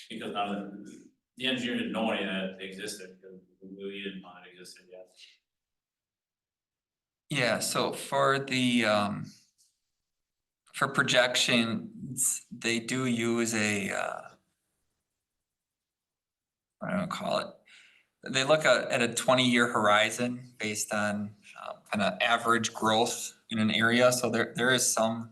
Because none of the engineer didn't know any of that existed, because we didn't know it existed yet. Yeah, so for the for projections, they do use a what do I call it? They look at a 20-year horizon based on kind of average growth in an area. So there is some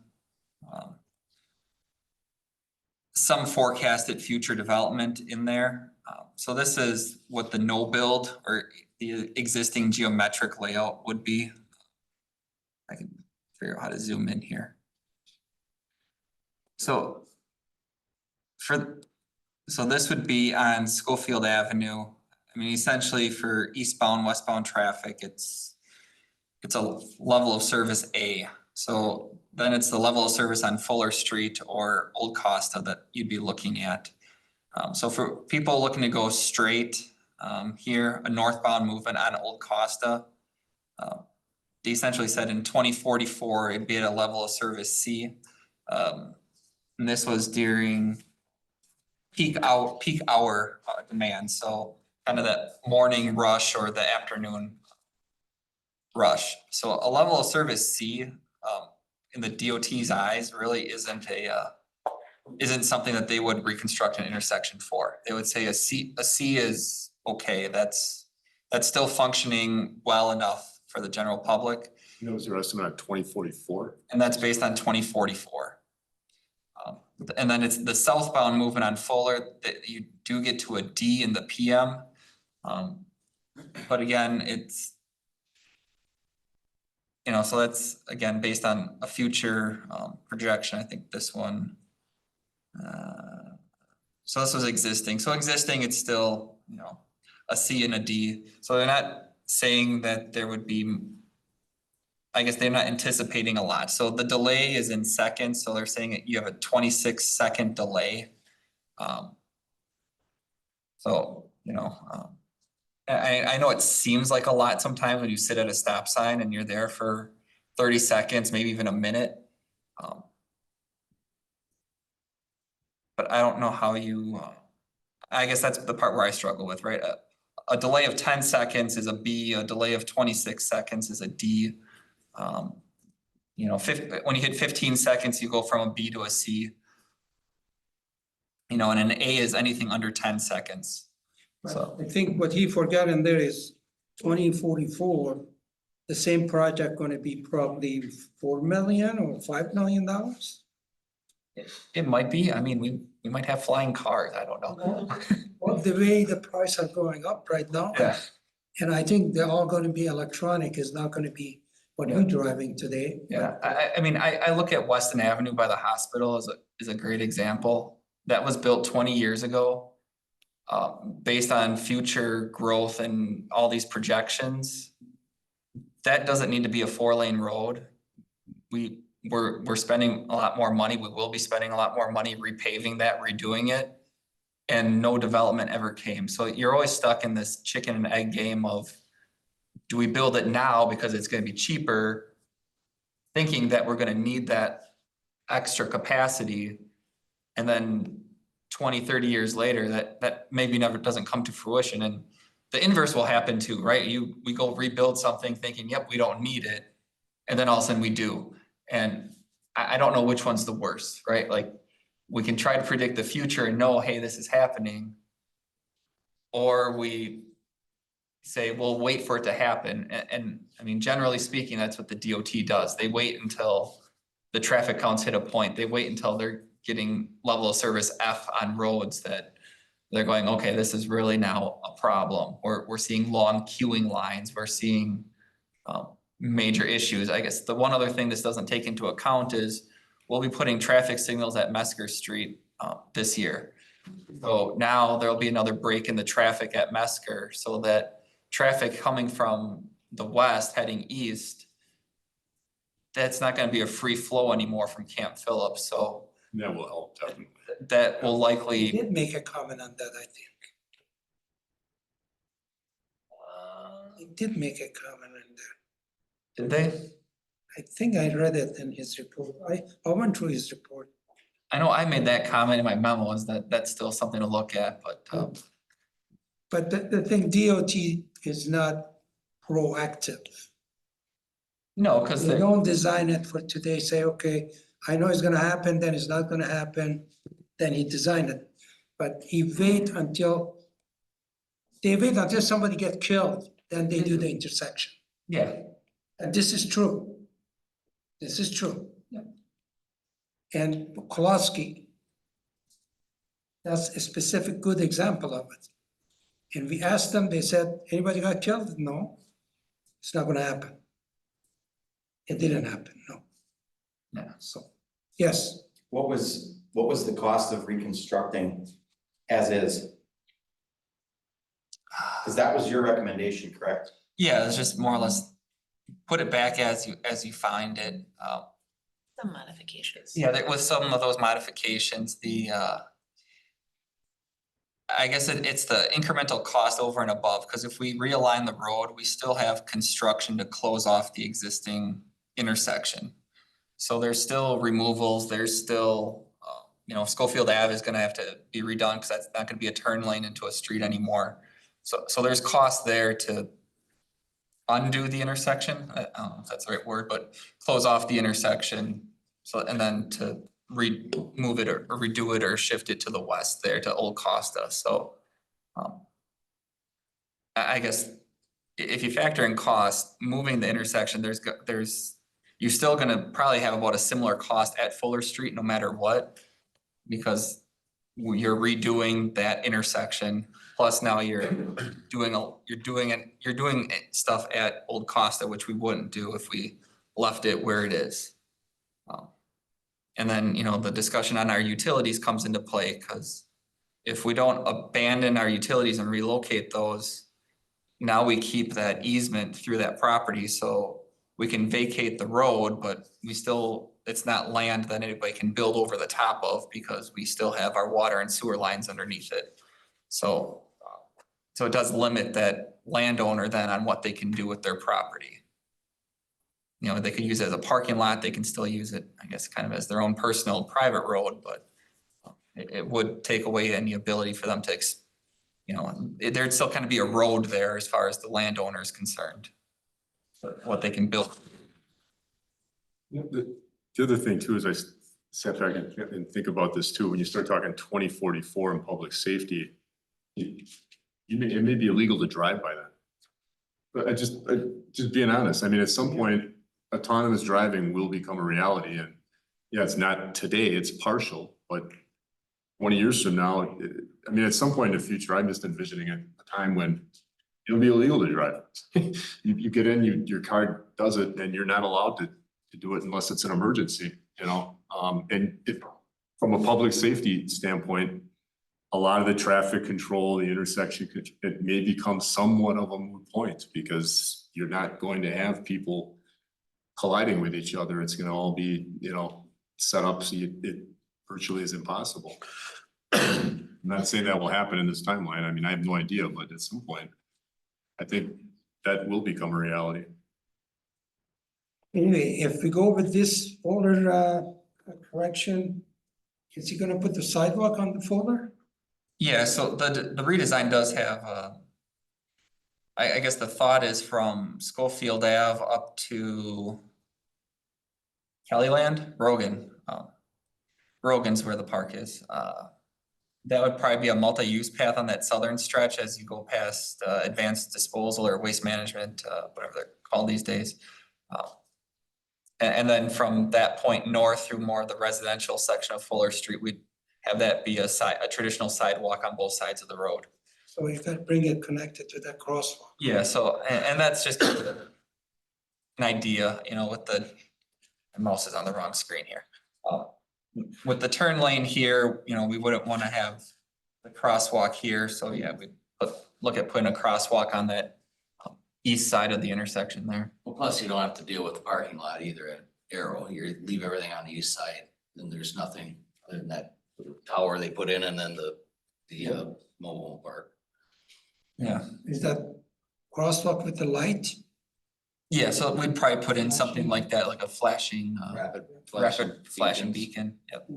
forecasted future development in there. So this is what the no build or the existing geometric layout would be. I can figure out how to zoom in here. So this would be on Schofield Avenue. I mean, essentially for eastbound, westbound traffic, it's a level of service A. So then it's the level of service on Fuller Street or Old Costa that you'd be looking at. So for people looking to go straight here, a northbound movement on Old Costa, they essentially said in 2044, it'd be at a level of service C. And this was during peak hour demand. So kind of that morning rush or the afternoon rush. So a level of service C in the DOT's eyes really isn't something that they would reconstruct an intersection for. They would say a C is okay. That's still functioning well enough for the general public. That was your estimate on 2044? And that's based on 2044. And then it's the southbound movement on Fuller that you do get to a D in the PM. But again, it's, so that's again, based on a future projection. I think this one, so this was existing. So existing, it's still, a C and a D. So they're not saying that there would be, I guess they're not anticipating a lot. So the delay is in seconds. So they're saying that you have a 26-second delay. I know it seems like a lot sometimes when you sit at a stop sign and you're there for 30 seconds, maybe even a minute. But I don't know how you, I guess that's the part where I struggle with, right? A delay of 10 seconds is a B, a delay of 26 seconds is a D. When you hit 15 seconds, you go from a B to a C. And an A is anything under 10 seconds. So I think what he forgot in there is 2044, the same project gonna be probably 4 million or $5 million? It might be, I mean, we might have flying cars, I don't know. Well, the way the price are going up right now. Yeah. And I think they're all gonna be electronic, is not gonna be what you're driving today. Yeah, I mean, I look at Weston Avenue by the hospital as a great example. That was built 20 years ago. Based on future growth and all these projections. That doesn't need to be a 4-lane road. We're spending a lot more money, we will be spending a lot more money repaving that, redoing it. And no development ever came, so you're always stuck in this chicken and egg game of, do we build it now because it's gonna be cheaper? Thinking that we're gonna need that extra capacity. And then 20, 30 years later, that maybe never doesn't come to fruition, and the inverse will happen too, right? We go rebuild something thinking, yep, we don't need it. And then all of a sudden we do, and I don't know which one's the worst, right? Like, we can try to predict the future and know, hey, this is happening. Or we say, we'll wait for it to happen, and I mean, generally speaking, that's what the DOT does. They wait until the traffic counts hit a point, they wait until they're getting level of service F on roads that they're going, okay, this is really now a problem. We're seeing long queuing lines, we're seeing major issues. I guess the one other thing this doesn't take into account is we'll be putting traffic signals at Mesker Street this year. So now there'll be another break in the traffic at Mesker, so that traffic coming from the west heading east, that's not gonna be a free flow anymore from Camp Phillips, so That will help definitely. that will He likely. did make a comment on that, I think. He did make a comment on that. Did they? I think I read it in his report. I went through his report. I know I made that comment in my memos, that that's still something to look at, but But the thing, DOT is not proactive. no, because They don't design it for today, say, okay, I know it's gonna happen, then it's not gonna happen, then he designed it. But they wait until somebody get killed, then they do the intersection. yeah, And this is true. This is true. And Kowalski, that's a specific good example of it. And we asked them, they said, anybody got killed? No, it's not gonna happen. It didn't happen, no. yeah. So, yes, What was the cost of reconstructing as is? Cause that was your recommendation, correct? Yeah, it's just more or less put it back as you find it. Some modifications. Yeah, there was some of those modifications, I guess it's the incremental cost over and above, because if we realign the road, we still have construction to close off the existing intersection. So there's still removals, there's still, Schofield Ave is gonna have to be redone, because that's not gonna be a turn lane into a street anymore. So there's cost there to undo the intersection, I don't know if that's the right word, but close off the intersection. So, and then to remove it or redo it or shift it to the west there to Old Costa, so. I guess if you factor in cost, moving the intersection, you're still gonna probably have about a similar cost at Fuller Street no matter what. Because you're redoing that intersection, plus now you're doing stuff at Old Costa, which we wouldn't do if we left it where it is. And then, the discussion on our utilities comes into play, because if we don't abandon our utilities and relocate those, now we keep that easement through that property, so we can vacate the road, but it's not land that anybody can build over the top of, because we still have our water and sewer lines underneath it. So it does limit that landowner then on what they can do with their property. They could use it as a parking lot, they can still use it, I guess, kind of as their own personal private road, but it would take away any ability for them to, there'd still kind of be a road there as far as the landowner is concerned. What they can build. The other thing too is I sat back and think about this too, when you start talking 2044 in public safety, it may be illegal to drive by that. But just being honest, I mean, at some point, autonomous driving will become a reality and yeah, it's not today, it's partial, but 20 years from now, I mean, at some point in the future, I'm just envisioning a time when it'll be illegal to drive. You get in, your car does it and you're not allowed to do it unless it's an emergency, you know? And from a public safety standpoint, a lot of the traffic control, the intersection, it may become somewhat of a moot point because you're not going to have people colliding with each other. It's gonna all be, you know, set up so it virtually is impossible. I'm not saying that will happen in this timeline. I mean, I have no idea, but at some point, I think that will become a reality. Anyway, if we go with this folder correction, is he gonna put the sidewalk on the folder? Yeah, so the redesign does have, I guess the thought is from Schofield Ave up to Kellyland, Rogan. Rogan's where the park is. That would probably be a multi-use path on that southern stretch as you go past advanced disposal or waste management, whatever they're called these days. And then from that point north through more of the residential section of Fuller Street, we'd have that be a traditional sidewalk on both sides of the road. So you gotta bring it connected to that crosswalk. Yeah, so, and that's just an idea, you know, with the mouse is on the wrong screen here. With the turn lane here, you know, we wouldn't want to have the crosswalk here, so yeah, we look at putting a crosswalk on that east side of the intersection there. Well, plus you don't have to deal with the parking lot either at Arrow. You leave everything on the east side, then there's nothing other than that tower they put in and then the mobile park. Yeah. Is that crosswalk with the light? Yeah, so we'd probably put in something like that, like a flashing, Rapid flashing beacons. beacon, yep.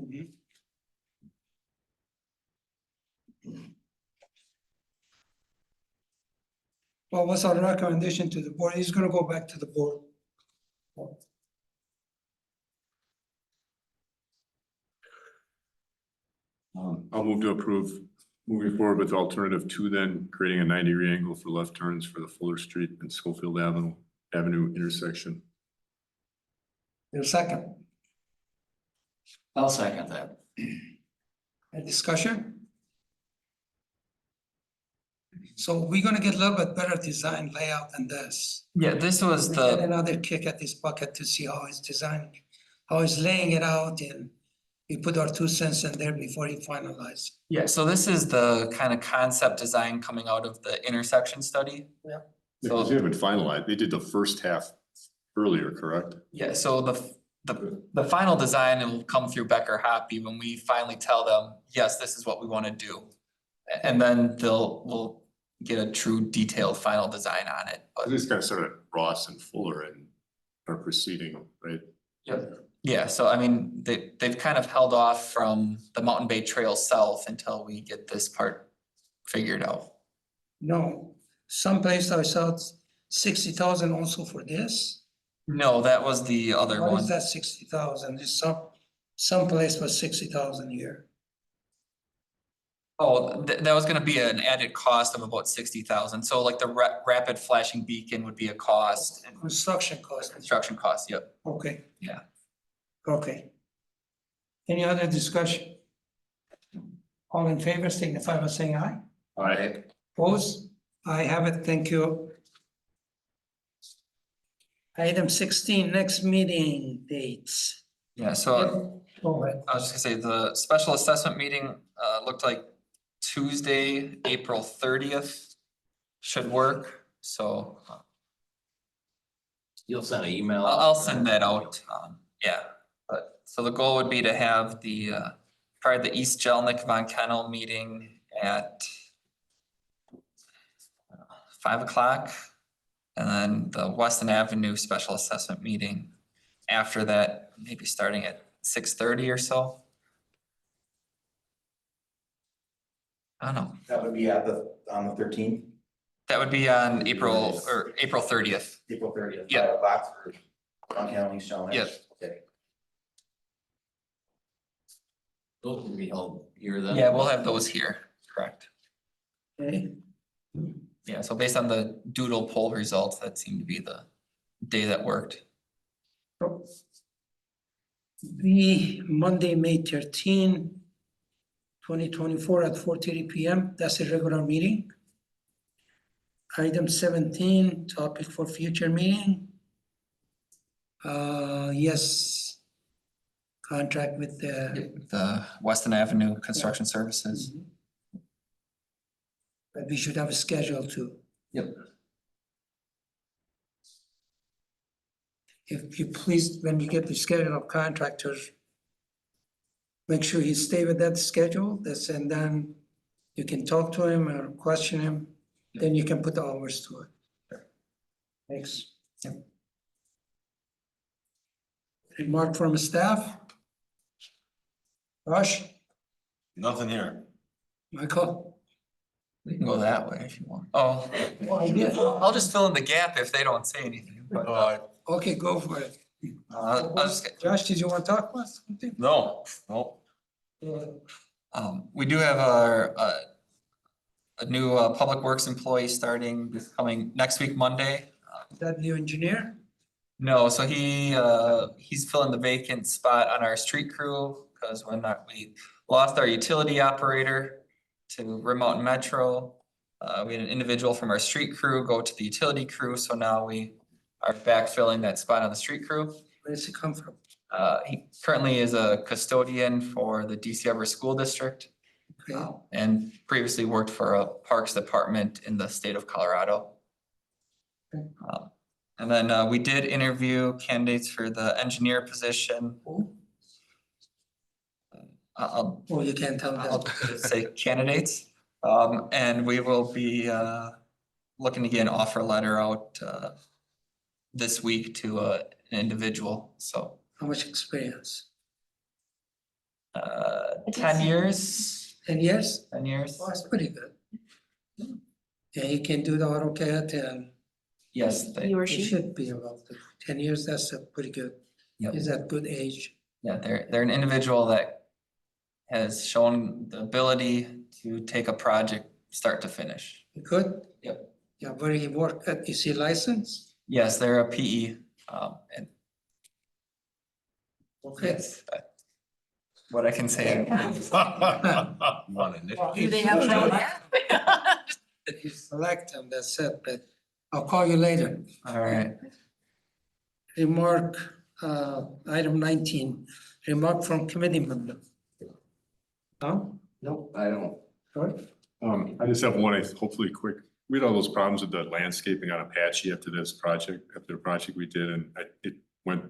Well, what's our recommendation to the board? He's gonna go back to the board. I'll move to approve moving forward with alternative 2, then creating a 90-degree angle for left turns for the Fuller Street and Schofield Avenue intersection. In a second, I'll second that. a discussion? So we're gonna get a little bit better design layout than this. Yeah, this was We get the, another kick at this bucket to see how he's designing, how he's laying it out, and we put our 2 cents in there before he finalizes. yeah, so this is the kind of concept design coming out of the intersection study. Because they haven't finalized, they did the first half earlier, correct? Yeah, so the final design will come through Becker Hoppy when we finally tell them, yes, this is what we want to do. And then we'll get a true detailed final design on it, but This kind of started at Ross and Fuller and are proceeding, right? yeah, so I mean, they've kind of held off from the Mountain Bay Trail south until we get this part figured out. No, someplace I saw 60,000 also for this. No, that was the other What one. is that 60,000? There's someplace was 60,000 here. Oh, that was gonna be an added cost of about 60,000. So like the rapid flashing beacon would be a cost and Construction cost, construction cost, yep. okay. Yeah. Okay. Any other discussion? All in favor, signify by saying aye. Aye. Opposed? I have it, thank you. Item 16, next meeting dates. Yeah, so Go ahead. I was just gonna say, the special assessment meeting looked like Tuesday, April 30th should work, so You'll send an email. I'll send that out, yeah. But, so the goal would be to have the probably the East Jelnik Von Kennel meeting at 5 o'clock. And then the Weston Avenue special assessment meeting after that, maybe starting at 6:30 or so. I don't know, That would be on the 13th, that would be on April 30th. April 30th. Yeah. 5 o'clock for County County Shell. Yeah. Okay. Those will be held here then. Yeah, we'll have those here, correct. Okay. Yeah, so based on the doodle poll results, that seemed to be the day that worked. The Monday, May 13, 2024 at 4:30 PM, that's a regular meeting. Item 17, topic for future meeting. Yes. Contract with the. The Weston Avenue Construction Services. But we should have a schedule too. Yep. If you please, when you get the schedule of contractors, make sure you stay with that schedule, that's, and then you can talk to him or question him, then you can put the hours to it. Thanks. Yep. Remark from staff? Rush, Nothing here. Michael? We can go that way if you want. Oh, I'll just fill in the gap if they don't say anything, but Okay, go for it. I'll just, Josh, did you want to talk about something? No. we do have our, a new, Public Works employee starting this coming next week, Monday. Is that new engineer? No, so he's filling the vacant spot on our street crew, because when we lost our utility operator to Remote Metro. We had an individual from our street crew go to the utility crew, so now we are backfilling that spot on the street crew. Where does he come from? He currently is a custodian for the DC Upper School District. Okay. And previously worked for a Parks Department in the state of Colorado. Okay. And then we did interview candidates for the engineer position. I'll Oh, you can't tell I'll that. say candidates. And we will be looking to get an offer letter out this week to an individual, so How much experience? 10 years, 10 years? 10 years. Oh, that's pretty good. Yeah, he can do the AutoCAD and Yes, they, He or he she? should be about 10 years, that's a pretty good. Yep. He's at good age. yeah, they're an individual that has shown the ability to take a project start to finish. Good? Yep. Yeah, where he work at, is he licensed? Yes, they're a PE, and Okay. yes, what I can say. Do they have their own app? If you select him, that's it, but I'll call you later. All right, Remark, item 19, remark from committee member. No? Nope, I don't. Good. I just have one, hopefully quick. We had all those problems with the landscaping on Apache after this project, after the project we did, and it went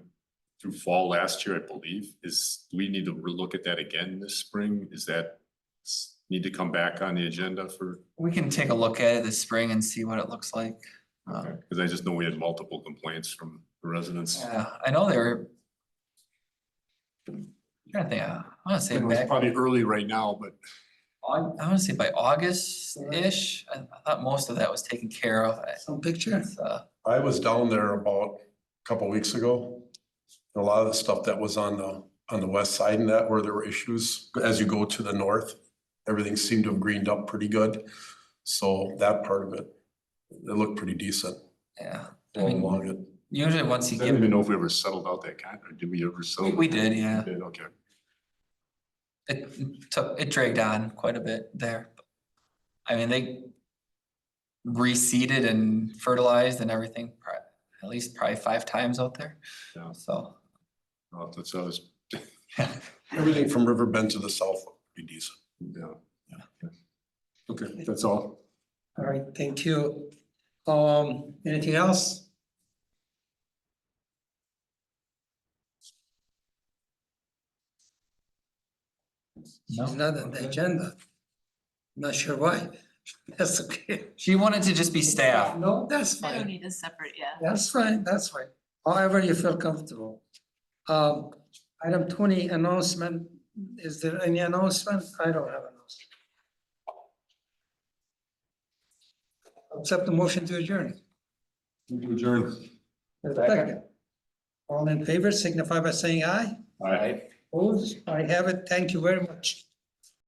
through fall last year, I believe. Do we need to look at that again this spring? Is that need to come back on the agenda for? we can take a look at it this spring and see what it looks like. Cause I just know we had multiple complaints from the residents. Yeah, I know they were. I'm trying to think, I wanna say It's back, probably early right now, but I wanna say by August-ish, I thought most of that was taken care of. Some picture? It's, I was down there about a couple weeks ago. A lot of the stuff that was on the west side and that where there were issues, as you go to the north, everything seemed to have greened up pretty good. So that part of it looked pretty decent. Yeah, I Going mean, along it. usually once I you don't even get, know if we ever settled out that contract. Did we ever settle? we did, yeah. We did, okay. It dragged on quite a bit there. I mean, they reseeded and fertilized and everything, at least probably 5 times out there. Yeah. So, Well, that's always, Everything from Riverbend to the south looked pretty decent. yeah. Okay, that's all. All right, thank you. Anything else? She's not on the agenda. Not sure why. That's okay. she wanted to just be staff. No, that's I don't fine. need a separate, yeah. That's fine, that's fine. However you feel comfortable. Item 20, announcement. Is there any announcement? I don't have announcement. Accept the motion to adjourn. Adjourn. Second. All in favor signify by saying aye. All right. Opposed? I have it. Thank you very much.